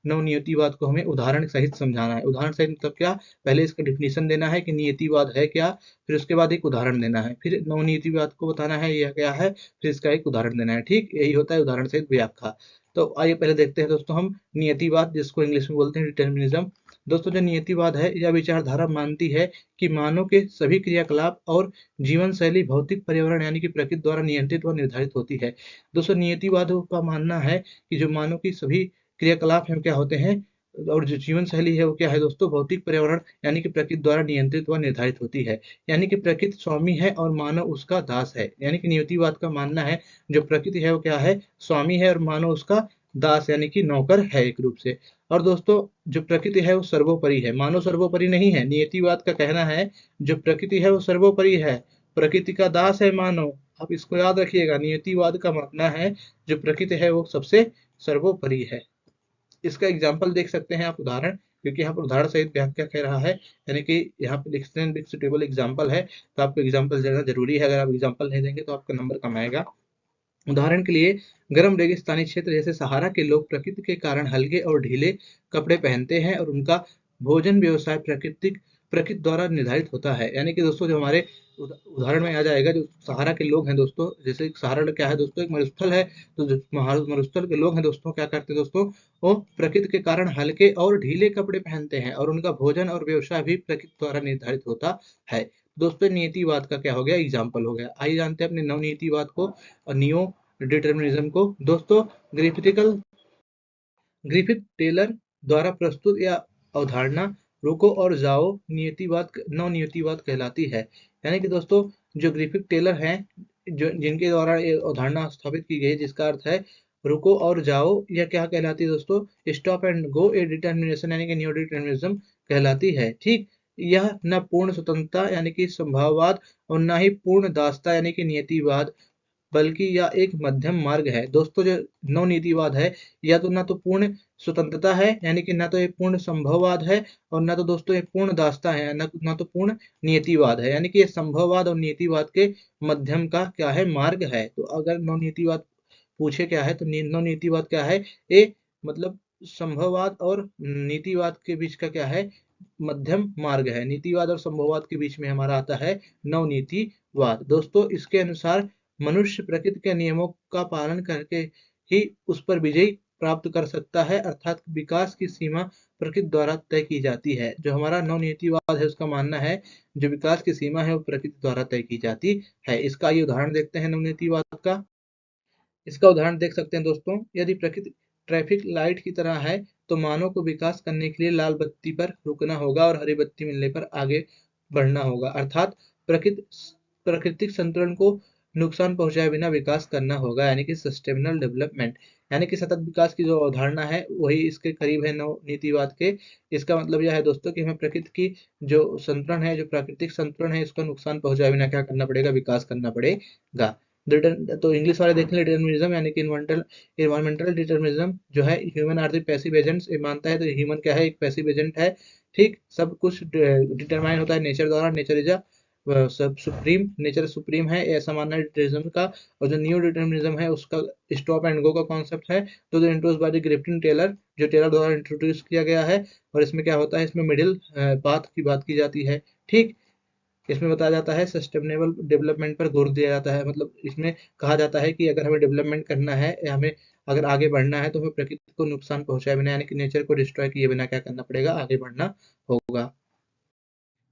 नव नियतिवाद को हमें उदाहरण सहित समझाना है। उदाहरण सहित मतलब क्या, पहले इसका डिफिनीशन देना है कि नियतिवाद है क्या, फिर उसके बाद एक उदाहरण देना है, फिर नव नियतिवाद को बताना है यह क्या है, फिर इसका एक उदाहरण देना है। ठीक, यही होता है उदाहरण सहित व्याख्या। तो आइए पहले देखते हैं दोस्तों हम नियतिवाद, जिसको इंग्लिश में बोलते हैं डिटर्मिनिज्म। दोस्तों जो नियतिवाद है, यह विचारधारा मानती है कि मानव के सभी क्रियाकलाप और जीवन शैली भौतिक पर्यावरण यानी कि प्रकृति द्वारा नियंत्रित व निर्धारित होती है। दोस्तों नियतिवाद का मानना है कि जो मानव की सभी क्रियाकलाप हैं क्या होते हैं, और जो जीवन शैली है वो क्या है दोस्तों, भौतिक पर्यावरण यानी कि प्रकृति द्वारा नियंत्रित व निर्धारित होती है। यानी कि प्रकृति स्वामी है और मानव उसका दास है। यानी कि नियतिवाद का मानना है जो प्रकृति है वो क्या है, स्वामी है, और मानव उसका दास यानी कि नौकर है एक रूप से। और दोस्तों जो प्रकृति है वो सर्वोपरि है, मानव सर्वोपरि नहीं है। नियतिवाद का कहना है जो प्रकृति है वो सर्वोपरि है, प्रकृति का दास है मानव। आप इसको याद रखिएगा, नियतिवाद का मानना है जो प्रकृति है वो सबसे सर्वोपरि है। इसका एग्जाम्पल देख सकते हैं आप, उदाहरण, क्योंकि यहाँ पर उदाहरण सहित व्याख्या कह रहा है, यानी कि यहाँ पे लिखते हैं सुटेबल एग्जाम्पल है, तो आपको एग्जाम्पल देना जरूरी है। अगर आप एग्जाम्पल नहीं देंगे तो आपका नंबर कम आएगा। उदाहरण के लिए गर्म रेगिस्तानी क्षेत्र जैसे सहारा के लोग प्रकृति के कारण हल्के और ढीले कपड़े पहनते हैं, और उनका भोजन व्यवसाय प्रकृति द्वारा निर्धारित होता है। यानी कि दोस्तों जो हमारे उदाहरण में आ जाएगा, जो सहारा के लोग हैं दोस्तों, जैसे सहारा क्या है दोस्तों, एक मरुस्थल है। तो जो मरुस्थल के लोग हैं दोस्तों क्या करते हैं दोस्तों, वो प्रकृति के कारण हल्के और ढीले कपड़े पहनते हैं, और उनका भोजन और व्यवसाय भी प्रकृति द्वारा निर्धारित होता है। दोस्तों नीतिवाद का क्या हो गया, एग्जाम्पल हो गया। आइए जानते हैं अपने नवनीतिवाद को और नियो डिटर्मिनिज्म को। दोस्तों ग्रिफिथ टेलर द्वारा प्रस्तुत या अवधारणा रुको और जाओ नव नियतिवाद कहलाती है। यानी कि दोस्तों जो ग्रिफिथ टेलर हैं, जो जिनके द्वारा ये अवधारणा स्थापित की गई, जिसका अर्थ है रुको और जाओ, यह क्या कहलाती है दोस्तों, stop and go A determination यानी कि न्यू डिटर्मिनिज्म कहलाती है। ठीक, यह न पूर्ण स्वतंत्रता यानी कि संभाववाद और न ही पूर्ण दासता यानी कि नियतिवाद, बल्कि यह एक मध्यम मार्ग है। दोस्तों जो नवनीतिवाद है, या तो ना तो पूर्ण स्वतंत्रता है, यानी कि ना तो ये पूर्ण संभववाद है, और ना तो दोस्तों ये पूर्ण दासता है, ना तो पूर्ण नियतिवाद है। यानी कि ये संभववाद और नियतिवाद के मध्यम का क्या है, मार्ग है। तो अगर नवनीतिवाद पूछे क्या है तो नवनीतिवाद क्या है, ए मतलब संभववाद और नीतिवाद के बीच का क्या है, मध्यम मार्ग है। नीतिवाद और संभववाद के बीच में हमारा आता है नवनीतिवाद। दोस्तों इसके अनुसार मनुष्य प्रकृति के नियमों का पालन करके ही उस पर विजय प्राप्त कर सकता है, अर्थात विकास की सीमा प्रकृति द्वारा तय की जाती है। जो हमारा नवनीतिवाद है उसका मानना है जो विकास की सीमा है वो प्रकृति द्वारा तय की जाती है। इसका ये उदाहरण देखते हैं नवनीतिवाद का। इसका उदाहरण देख सकते हैं दोस्तों, यदि प्रकृति ट्रैफिक लाइट की तरह है तो मानव को विकास करने के लिए लाल बत्ती पर रुकना होगा और हरी बत्ती मिलने पर आगे बढ़ना होगा, अर्थात प्रकृति प्राकृतिक संतुलन को नुकसान पहुंचाए बिना विकास करना होगा, यानी कि सस्टेनेबल डेवलपमेंट। यानी कि सतत विकास की जो अवधारणा है वही इसके करीब है नव नीतिवाद के। इसका मतलब यह है दोस्तों कि हमें प्रकृति की जो संतुलन है, जो प्राकृतिक संतुलन है, इसका नुकसान पहुंचाए बिना क्या करना पड़ेगा, विकास करना पड़ेगा। तो इंग्लिश वाले देख लें, डिटर्मिनिज्म यानी कि इन्वायरमेंटल डिटर्मिनिज्म जो है, human are the passive agents, ये मानता है तो ह्यूमन क्या है, एक पैसिव एजेंट है। ठीक, सब कुछ डिटरमाइन होता है नेचर द्वारा, नेचर इज अ सब सुप्रीम, नेचर सुप्रीम है, ऐसा मानना है डिटर्मिनिज्म का। और जो न्यू डिटर्मिनिज्म है उसका स्टॉप एंड गो का कॉन्सेप्ट है, तो इंट्रोड्यूस बाय द ग्रिफ्टिन टेलर, जो टेलर द्वारा इंट्रोड्यूस किया गया है। और इसमें क्या होता है, इसमें मिडिल पाथ की बात की जाती है। ठीक, इसमें बताया जाता है सस्टेनेबल डेवलपमेंट पर जोर दिया जाता है, मतलब इसमें कहा जाता है कि अगर हमें डेवलपमेंट करना है या हमें अगर आगे बढ़ना है तो हमें प्रकृति को नुकसान पहुंचाए बिना, यानी कि नेचर को डिस्ट्रॉय किए बिना क्या करना पड़ेगा, आगे बढ़ना होगा।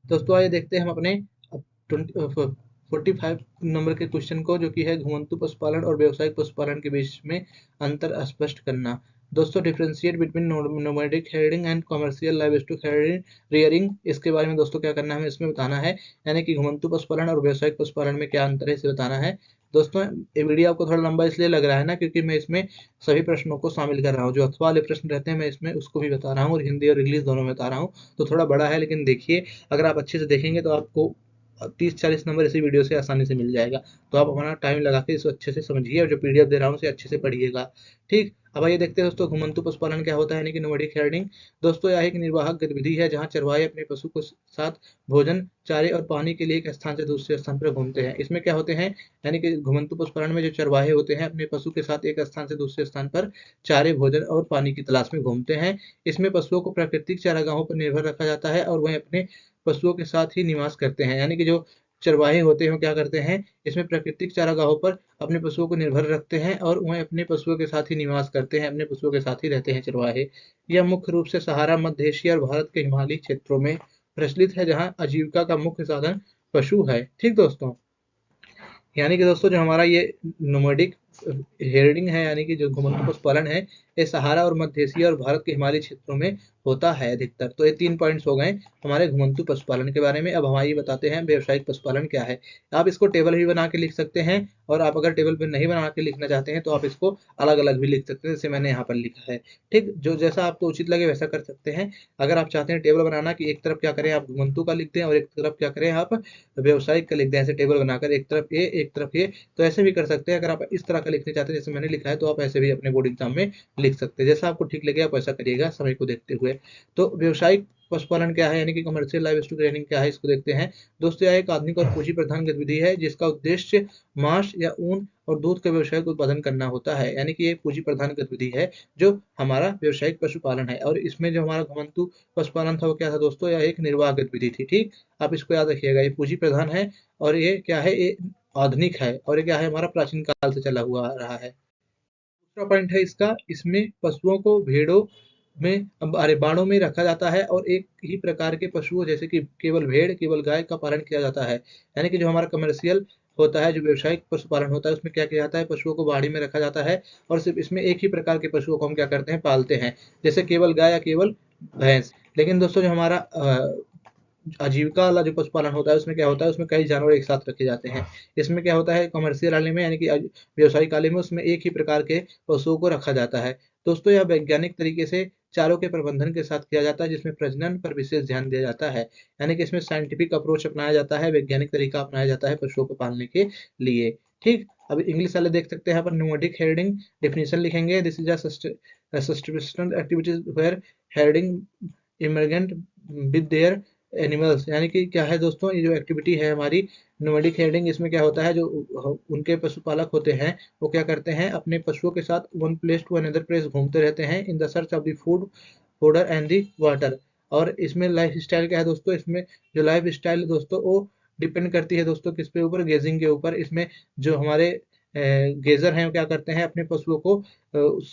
दोस्तों आइए देखते हैं हम अपने 45 नंबर के क्वेश्चन को, जो कि है घुमंतु पशुपालन और व्यावसायिक पशुपालन के बीच में अंतर स्पष्ट करना। दोस्तों differentiate between nomadic hearing and commercial livestock rearing, इसके बारे में दोस्तों क्या करना है, हमें इसमें बताना है। यानी कि घुमंतु पशुपालन और व्यावसायिक पशुपालन में क्या अंतर है, इसे बताना है। दोस्तों ये वीडियो आपको थोड़ा लंबा इसलिए लग रहा है ना, क्योंकि मैं इसमें सभी प्रश्नों को शामिल कर रहा हूँ। जो अथवा वाले प्रश्न रहते हैं मैं इसमें उसको भी बता रहा हूँ और हिंदी और इंग्लिश दोनों में बता रहा हूँ, तो थोड़ा बड़ा है। लेकिन देखिए, अगर आप अच्छे से देखेंगे तो आपको 30-40 नंबर इसी वीडियो से आसानी से मिल जाएगा। तो आप अपना टाइम लगा के इसको अच्छे से समझिए और जो पीडीएफ दे रहा हूँ उसे अच्छे से पढ़िएगा। ठीक, अब आइए देखते हैं दोस्तों घुमंतु पशुपालन क्या होता है, यानी कि नोमैडिक हेयरिंग। दोस्तों यह एक निर्वाहक गतिविधि है जहाँ चरवाहे अपने पशु को साथ भोजन, चारे और पानी के लिए एक स्थान से दूसरे स्थान पर घूमते हैं। इसमें क्या होते हैं, यानी कि घुमंतु पशुपालन में जो चरवाहे होते हैं अपने पशु के साथ एक स्थान से दूसरे स्थान पर चारे, भोजन और पानी की तलाश में घूमते हैं। इसमें पशुओं को प्राकृतिक चारागाहों पर निर्भर रखा जाता है और वह अपने पशुओं के साथ ही निवास करते हैं। यानी कि जो चरवाहे होते हैं वो क्या करते हैं, इसमें प्राकृतिक चारागाहों पर अपने पशुओं को निर्भर रखते हैं और वह अपने पशुओं के साथ ही निवास करते हैं, अपने पशुओं के साथ ही रहते हैं चरवाहे। यह मुख्य रूप से सहारा, मध्य एशिया और भारत के हिमालयी क्षेत्रों में प्रचलित है, जहाँ आजीविका का मुख्य साधन पशु है। ठीक दोस्तों, यानी कि दोस्तों जो हमारा ये नोमैडिक हेयरिंग है, यानी कि जो घुमंतु पशुपालन है, ये सहारा और मध्य एशिया और भारत के हिमालयी क्षेत्रों में होता है अधिकतर। तो ये 3 पॉइंट्स हो गए हमारे घुमंतु पशुपालन के बारे में। अब हम ये बताते हैं व्यावसायिक पशुपालन क्या है। आप इसको टेबल भी बना के लिख सकते हैं, और आप अगर टेबल पर नहीं बना के लिखना चाहते हैं तो आप इसको अलग अलग भी लिख सकते हैं, जैसे मैंने यहाँ पर लिखा है। ठीक, जो जैसा आपको उचित लगे वैसा कर सकते हैं। अगर आप चाहते हैं टेबल बनाना कि एक तरफ क्या करें आप घुमंतु का लिख दें और एक तरफ क्या करें आप व्यवसायिक का लिख दें, ऐसे टेबल बनाकर एक तरफ ए एक तरफ ए, तो ऐसे भी कर सकते हैं। अगर आप इस तरह का लिखना चाहते हैं जैसे मैंने लिखा है तो आप ऐसे भी अपने बोर्ड एग्जाम में लिख सकते हैं, जैसा आपको ठीक लगे आप ऐसा करिएगा समय को देखते हुए। तो व्यवसायिक पशुपालन क्या है, यानी कि कमर्शियल लाइवस्टॉक रेयरिंग क्या है, इसको देखते हैं। दोस्तों यह एक आधुनिक और पूंजी प्रधान गतिविधि है जिसका उद्देश्य मांस या ऊन और दूध का व्यवसायिक उत्पादन करना होता है। यानी कि ये पूंजी प्रधान गतिविधि है जो हमारा व्यवसायिक पशुपालन है। और इसमें जो हमारा घुमंतु पशुपालन था वो क्या था दोस्तों, यह एक निर्वाह गतिविधि थी। ठीक, आप इसको याद रखिएगा, ये पूंजी प्रधान है और ये क्या है, ये आधुनिक है और ये क्या है, हमारा प्राचीन काल से चला हुआ आ रहा है। दूसरा पॉइंट है इसका, इसमें पशुओं को भेड़ों में अरे बाड़ों में रखा जाता है और एक ही प्रकार के पशुओं जैसे कि केवल भेड़, केवल गाय का पालन किया जाता है। यानी कि जो हमारा कमर्शियल होता है, जो व्यवसायिक पशुपालन होता है, उसमें क्या किया जाता है, पशुओं को बाड़ी में रखा जाता है और सिर्फ इसमें एक ही प्रकार के पशुओं को हम क्या करते हैं, पालते हैं, जैसे केवल गाय या केवल भैंस। लेकिन दोस्तों जो हमारा आजीविका वाला जो पशुपालन होता है उसमें क्या होता है, उसमें कई जानवर एक साथ रखे जाते हैं। इसमें क्या होता है, कमर्शियल वाले में यानी कि व्यवसायिक वाले में उसमें एक ही प्रकार के पशुओं को रखा जाता है। दोस्तों यह वैज्ञानिक तरीके से चारों के प्रबंधन के साथ किया जाता है, जिसमें प्रजनन पर विशेष ध्यान दिया जाता है। यानी कि इसमें साइंटिफिक अप्रोच अपनाया जाता है, वैज्ञानिक तरीका अपनाया जाता है पशुओं को पालने के लिए। ठीक, अब इंग्लिश वाले देख सकते हैं यहाँ पर नोमैडिक हेयरिंग डेफिनेशन लिखेंगे, this is a sustainable activities where herding emergent with their animals, यानी कि क्या है दोस्तों, ये जो एक्टिविटी है हमारी नोमैडिक हेडिंग, इसमें क्या होता है, जो उनके पशुपालक होते हैं वो क्या करते हैं, अपने पशुओं के साथ one place to another place घूमते रहते हैं in the search of the food, fodder and the water. और इसमें लाइफ स्टाइल क्या है दोस्तों, इसमें जो लाइफ स्टाइल है दोस्तों वो डिपेंड करती है दोस्तों किस पे ऊपर, गेजिंग के ऊपर। इसमें जो हमारे गेजर हैं वो क्या करते हैं, अपने पशुओं को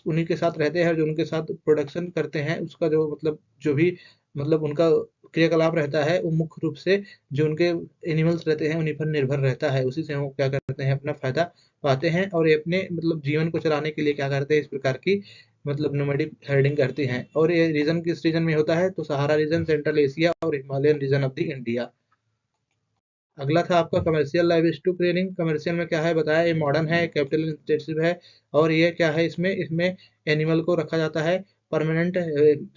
उन्हीं के साथ रहते हैं, जो उनके साथ प्रोडक्शन करते हैं उसका जो मतलब जो भी मतलब उनका क्रियाकलाप रहता है वो मुख्य रूप से जो उनके एनिमल्स रहते हैं उन्हीं पर निर्भर रहता है। उसी से वो क्या करते हैं, अपना फायदा पाते हैं और ये अपने मतलब जीवन को चलाने के लिए क्या करते हैं, इस प्रकार की मतलब नोमैडिक हर्डिंग करती हैं। और ये रीजन किस रीजन में होता है, तो सहारा रीजन, सेंट्रल एशिया और Himalayan region of the India. अगला था आपका commercial livestock training. Commercial में क्या है बताया, ये मॉडर्न है, कैपिटल इंटेंसिव है। और ये क्या है, इसमें इसमें एनिमल को रखा जाता है परमानेंट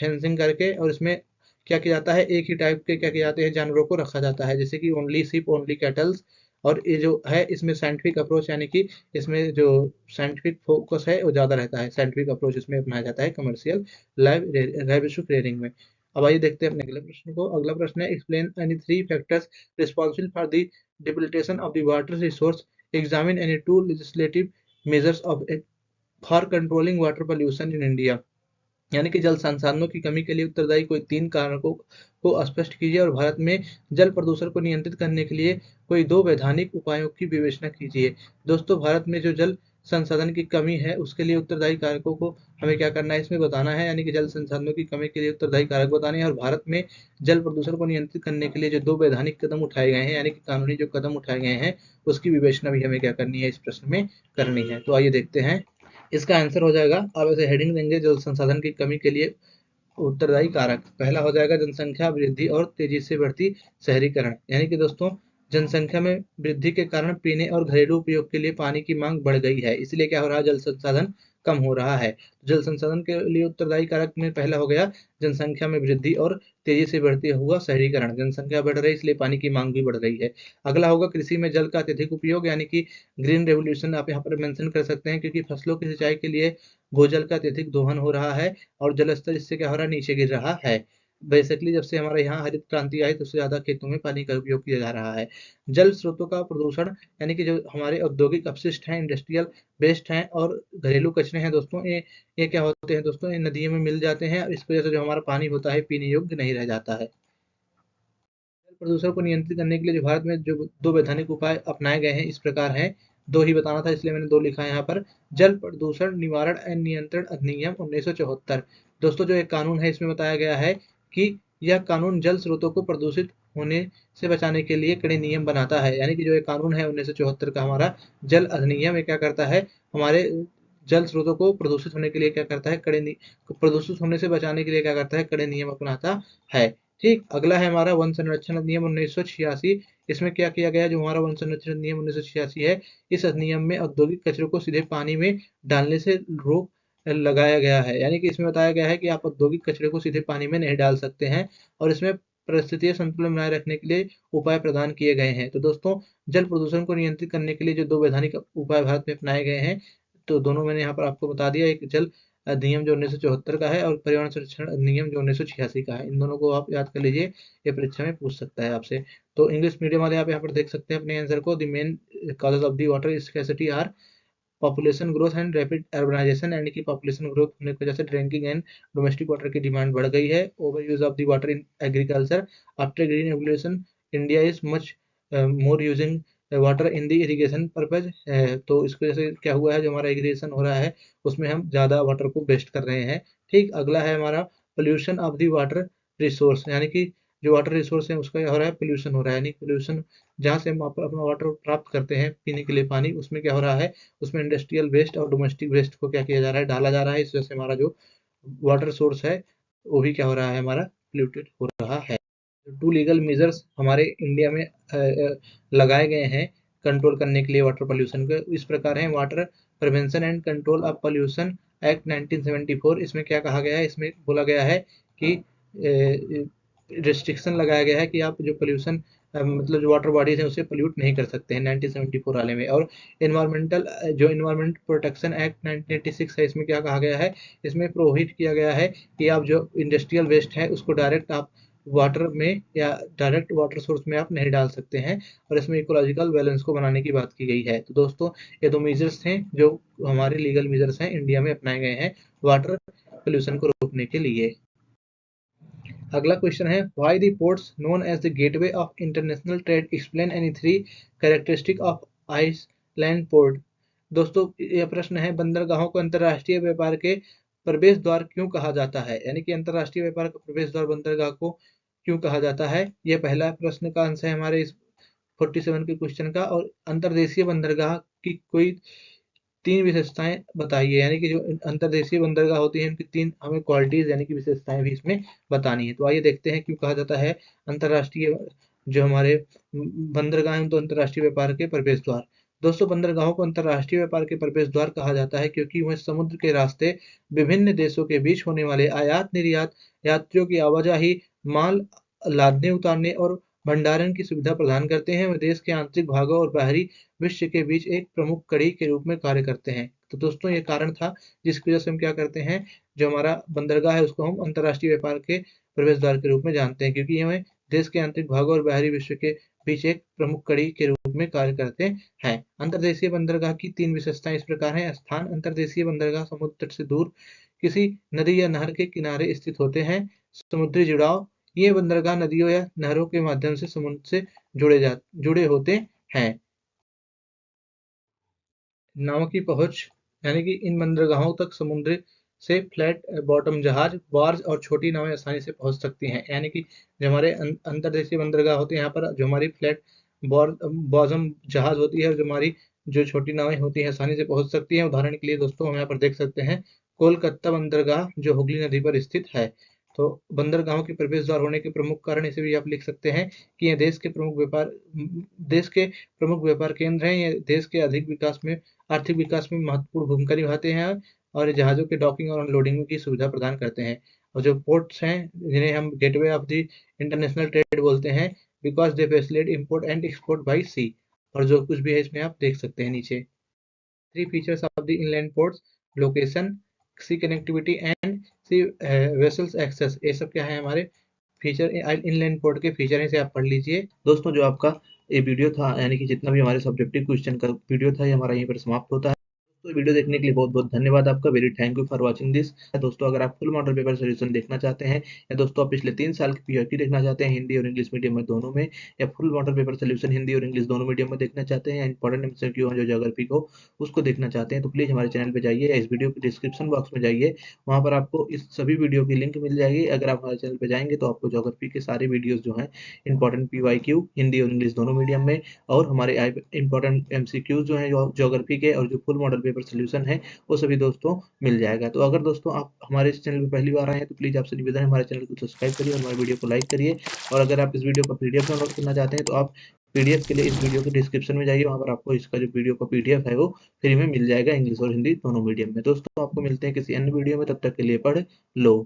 फेंसिंग करके, और इसमें क्या किया जाता है, एक ही टाइप के क्या किए जाते हैं, जानवरों को रखा जाता है, जैसे कि ओनली शिप, ओनली कैटल्स। और ये जो है इसमें साइंटिफिक अप्रोच, यानी कि इसमें जो साइंटिफिक फोकस है वो ज़्यादा रहता है, साइंटिफिक अप्रोच इसमें अपनाया जाता है कमर्शियल लाइव स्टॉक ट्रेनिंग में। अब आइए देखते हैं अपने अगले प्रश्न को। अगला प्रश्न है, explain any three factors responsible for the depletion of the water resource. Examine any two legislative measures for controlling water pollution in India. यानी कि जल संसाधनों की कमी के लिए उत्तरदायी कोई तीन कारकों को स्पष्ट कीजिए और भारत में जल प्रदूषण को नियंत्रित करने के लिए कोई दो वैधानिक उपायों की विवेचना कीजिए। दोस्तों, भारत में जो जल संसाधन की कमी है उसके लिए उत्तरदायी कारकों को हमें क्या करना है, इसमें बताना है, यानी कि जल संसाधनों की कमी के लिए उत्तरदायी कारक बताने हैं। और भारत में जल प्रदूषण को नियंत्रित करने के लिए जो दो वैधानिक कदम उठाए गए हैं, यानी कि कानूनी जो कदम उठाए गए हैं, उसकी विवेचना भी हमें क्या करनी है, इस प्रश्न में करनी है। तो आइए देखते हैं इसका आंसर हो जाएगा, आप ऐसे हेडिंग देंगे, जल संसाधन की कमी के लिए उत्तरदायी कारक। पहला हो जाएगा जनसंख्या वृद्धि और तेजी से बढ़ती शहरीकरण, यानी कि दोस्तों जनसंख्या में वृद्धि के कारण पीने और घरेलू उपयोग के लिए पानी की मांग बढ़ गई है, इसलिए क्या हो रहा है, जल संसाधन कम हो रहा है। जल संसाधन के लिए उत्तरदायी कारक में पहला हो गया जनसंख्या में वृद्धि और तेजी से बढ़ती हुआ शहरीकरण, जनसंख्या बढ़ रही है इसलिए पानी की मांग भी बढ़ रही है। अगला होगा कृषि में जल का अत्यधिक उपयोग, यानी कि ग्रीन रेवोल्यूशन आप यहाँ पर मेंशन कर सकते हैं, क्योंकि फसलों की सिंचाई के लिए भूजल का अत्यधिक दोहन हो रहा है और जल स्तर इससे क्या हो रहा है, नीचे गिर रहा है। बेसिकली जब से हमारे यहाँ हरित क्रांति आई तो उससे ज्यादा खेतों में पानी का उपयोग किया जा रहा है। जल स्रोतों का प्रदूषण, यानी कि जो हमारे औद्योगिक अपशिष्ट हैं, इंडस्ट्रियल वेस्ट हैं और घरेलू कचरे हैं दोस्तों, ये क्या होते हैं दोस्तों, ये नदियों में मिल जाते हैं और इस वजह से जो हमारा पानी होता है पीने योग्य नहीं रह जाता है। जल प्रदूषण को नियंत्रित करने के लिए जो भारत में जो दो वैधानिक उपाय अपनाए गए हैं इस प्रकार हैं, दो ही बताना था इसलिए मैंने दो लिखा है यहाँ पर। जल प्रदूषण निवारण एवं नियंत्रण अधिनियम 1974। दोस्तों जो एक कानून है इसमें बताया गया है कि यह कानून जल स्रोतों को प्रदूषित होने से बचाने के लिए कड़े नियम बनाता है, यानी कि जो एक कानून है 1974 का हमारा जल अधिनियम, ये क्या करता है, हमारे जल स्रोतों को प्रदूषित होने के लिए क्या करता है, प्रदूषित होने से बचाने के लिए क्या करता है, कड़े नियम अपनाता है। ठीक, अगला है हमारा वन संरक्षण अधिनियम 1986। इसमें क्या किया गया, जो हमारा वन संरक्षण अधिनियम 1986 है, इस अधिनियम में औद्योगिक कचरों को सीधे पानी में डालने से रोक लगाया गया है, यानी कि इसमें बताया गया है कि आप औद्योगिक कचरे को सीधे पानी में नहीं डाल सकते हैं और इसमें परिस्थितियां संतुलन बनाए रखने के लिए उपाय प्रदान किए गए हैं। तो दोस्तों जल प्रदूषण को नियंत्रित करने के लिए जो दो वैधानिक उपाय भारत में अपनाए गए हैं, तो दोनों मैंने यहाँ पर आपको बता दिया, एक जल अधिनियम जो 1974 का है और पर्यावरण संरक्षण अधिनियम जो 1986 का है। इन दोनों को आप याद कर लीजिए, ये परीक्षा में पूछ सकता है आपसे। तो इंग्लिश मीडियम वाले आप यहाँ पर देख सकते हैं अपने आंसर को, the main causes of the water scarcity are population growth and rapid urbanisation, यानी कि पॉपुलेशन ग्रोथ होने की वजह से ड्रिंकिंग एंड डोमेस्टिक वाटर की डिमांड बढ़ गई है। Over use of the water in agriculture, after green revolution India is much more using water in the irrigation purpose. तो इसकी वजह से क्या हुआ है, जो हमारा इरिगेशन हो रहा है उसमें हम ज़्यादा वाटर को वेस्ट कर रहे हैं। ठीक, अगला है हमारा pollution of the water resource, यानी कि जो वाटर रिसोर्स है उसका क्या हो रहा है, पोल्यूशन हो रहा है, यानी पोल्यूशन जहाँ से हम अपना वाटर प्राप्त करते हैं पीने के लिए पानी, उसमें क्या हो रहा है, उसमें इंडस्ट्रियल वेस्ट और डोमेस्टिक वेस्ट को क्या किया जा रहा है, डाला जा रहा है। इस वजह से हमारा जो वाटर सोर्स है वो भी क्या हो रहा है, हमारा पोल्यूटेड हो रहा है। टू लीगल मेजर्स हमारे इंडिया में लगाए गए हैं कंट्रोल करने के लिए वाटर पोल्यूशन को, इस प्रकार है, water prevention and control of pollution act 1974। इसमें क्या कहा गया है, इसमें बोला गया है कि रिस्ट्रिक्शन लगाया गया है कि आप जो पोल्यूशन मतलब जो वाटर बॉडीज है उसे पोल्यूट नहीं कर सकते हैं 1974 वाले में। और इन्वायरमेंटल जो इन्वायरमेंट प्रोटेक्शन एक्ट 1986 है, इसमें क्या कहा गया है, इसमें प्रोहिबिट किया गया है कि आप जो इंडस्ट्रियल वेस्ट है उसको डायरेक्ट आप वाटर में या डायरेक्ट वाटर सोर्स में आप नहीं डाल सकते हैं, और इसमें इकोलॉजिकल बैलेंस को बनाने की बात की गई है। तो दोस्तों ये 2 मेजर्स थे जो हमारे लीगल मेजर्स हैं, इंडिया में अपनाए गए हैं वाटर पोल्यूशन को रोकने के लिए। अगला क्वेश्चन है, why the ports known as the gateway of international trade explain any 3 characteristic of island port. दोस्तों यह प्रश्न है, बंदरगाहों को अंतरराष्ट्रीय व्यापार के प्रवेश द्वार क्यों कहा जाता है, यानी कि अंतरराष्ट्रीय व्यापार का प्रवेश द्वार बंदरगाह को क्यों कहा जाता है। यह पहला प्रश्न का आंसर है हमारे इस 47 के क्वेश्चन का। और अंतर्देशीय बंदरगाह की कोई 3 विशेषताएं बताइए, यानी कि जो अंतर्देशीय बंदरगाह होती हैं उनकी 3 हमें क्वालिटीज यानी कि विशेषताएं भी इसमें बतानी है। तो आइए देखते हैं क्यों कहा जाता है अंतर्राष्ट्रीय जो हमारे बंदरगाह हैं, तो अंतर्राष्ट्रीय व्यापार के प्रवेश द्वार। दोस्तों बंदरगाहों को अंतर्राष्ट्रीय व्यापार के प्रवेश द्वार कहा जाता है क्योंकि वह समुद्र के रास्ते विभिन्न देशों के बीच होने वाले आयात निर्यात, यात्रियों की आवाजाही, माल लादने उतारने और भंडारण की सुविधा प्रदान करते हैं। वह देश के आंतरिक भागों और बाहरी विश्व के बीच एक प्रमुख कड़ी के रूप में कार्य करते हैं। तो दोस्तों ये कारण था जिसकी वजह से हम क्या करते हैं, जो हमारा बंदरगाह है उसको हम अंतर्राष्ट्रीय व्यापार के प्रवेश द्वार के रूप में जानते हैं, क्योंकि हमें देश के आंतरिक भागों और बाहरी विश्व के बीच एक प्रमुख कड़ी के रूप में कार्य करते हैं। अंतर्देशीय बंदरगाह की 3 विशेषताएं इस प्रकार हैं। स्थान, अंतर्देशीय बंदरगाह समुद्र तट से दूर किसी नदी या नहर के किनारे स्थित होते हैं। समुद्री जुड़ाव, ये बंदरगाह नदियों या नहरों के माध्यम से समुद्र से जुड़े होते हैं। नावों की पहुंच, यानी कि इन बंदरगाहों तक समुद्र से फ्लैट बॉटम जहाज, बार्ज और छोटी नावें आसानी से पहुंच सकती हैं। यानी कि जो हमारे अंतर्देशीय बंदरगाह होते हैं, यहाँ पर जो हमारी फ्लैट बॉटम जहाज होती है और जो हमारी जो छोटी नावें होती हैं आसानी से पहुंच सकती हैं। उदाहरण के लिए दोस्तों हम यहाँ पर देख सकते हैं कोलकाता बंदरगाह जो हुगली नदी पर स्थित है। तो बंदरगाहों के प्रवेश द्वार होने के प्रमुख कारण इसे भी आप लिख सकते हैं कि ये देश के प्रमुख व्यापार केंद्र हैं। ये देश के अधिक विकास में आर्थिक विकास में महत्वपूर्ण भूमिका निभाते हैं और जहाज़ों के डॉकिंग और अनलोडिंग की सुविधा प्रदान करते हैं। और जो पोर्ट्स हैं जिन्हें हम gateway of the international trade बोलते हैं, because they facilitate import and export by sea. और जो कुछ भी है इसमें आप देख सकते हैं नीचे। 3 features of the inland ports, location, sea connectivity and sea vessels access. ये सब क्या है हमारे फीचर, इनलैंड पोर्ट के फीचर हैं, इसे आप पढ़ लीजिए। दोस्तों जो आपका ये वीडियो था, यानी कि जितना भी हमारे सब्जेक्टिव क्वेश्चन का वीडियो था, ये हमारा यहीं पर समाप्त होता है। तो वीडियो देखने के लिए बहुत बहुत धन्यवाद आपका। Very thank you for watching this. दोस्तों अगर आप फुल मॉडल पेपर सोल्यूशन देखना चाहते हैं, या दोस्तों आप पिछले 3 साल की पीओक्यू देखना चाहते हैं हिंदी और इंग्लिश मीडियम में दोनों में, या full model paper solution Hindi और इंग्लिश दोनों मीडियम में देखना चाहते हैं, या इंपॉर्टेंट एमसीक्यू जो ज्योग्राफी को उसको देखना चाहते हैं, तो प्लीज हमारे चैनल पे जाइए या इस वीडियो के डिस्क्रिप्शन बॉक्स में जाइए। वहां पर आपको इस सभी वीडियो की लिंक मिल जाएगी। अगर आप हमारे चैनल पे जाएंगे तो आपको ज्योग्राफी के सारे वीडियोस जो हैं इंपॉर्टेंट पीवाईक्यू हिंदी और इंग्लिश दोनों मीडियम में, और हमारे इंपॉर्टेंट एमसीक्यूज जो हैं ज्योग्राफी के, और जो फुल मॉडल पेपर सोल्यूशन है वो सभी दोस्तों मिल जाएगा। तो अगर दोस्तों आप हमारे इस चैनल पे पहली बार आए हैं तो प्लीज आपसे निवेदन है हमारे चैनल को सब्सक्राइब करिए और हमारे वीडियो को लाइक करिए। और अगर आप इस वीडियो का पीडीएफ डाउनलोड करना चाहते हैं तो आप पीडीएफ के लिए इस वीडियो के डिस्क्रिप्शन में जाइए, वहां पर आपको इसका जो वीडियो का पीडीएफ है वो फ्री में मिल जाएगा, इंग्लिश और हिंदी दोनों मीडियम में। दोस्तों आपको मिलते हैं किसी अन्य वीडियो में, तब तक के लिए पढ़ लो।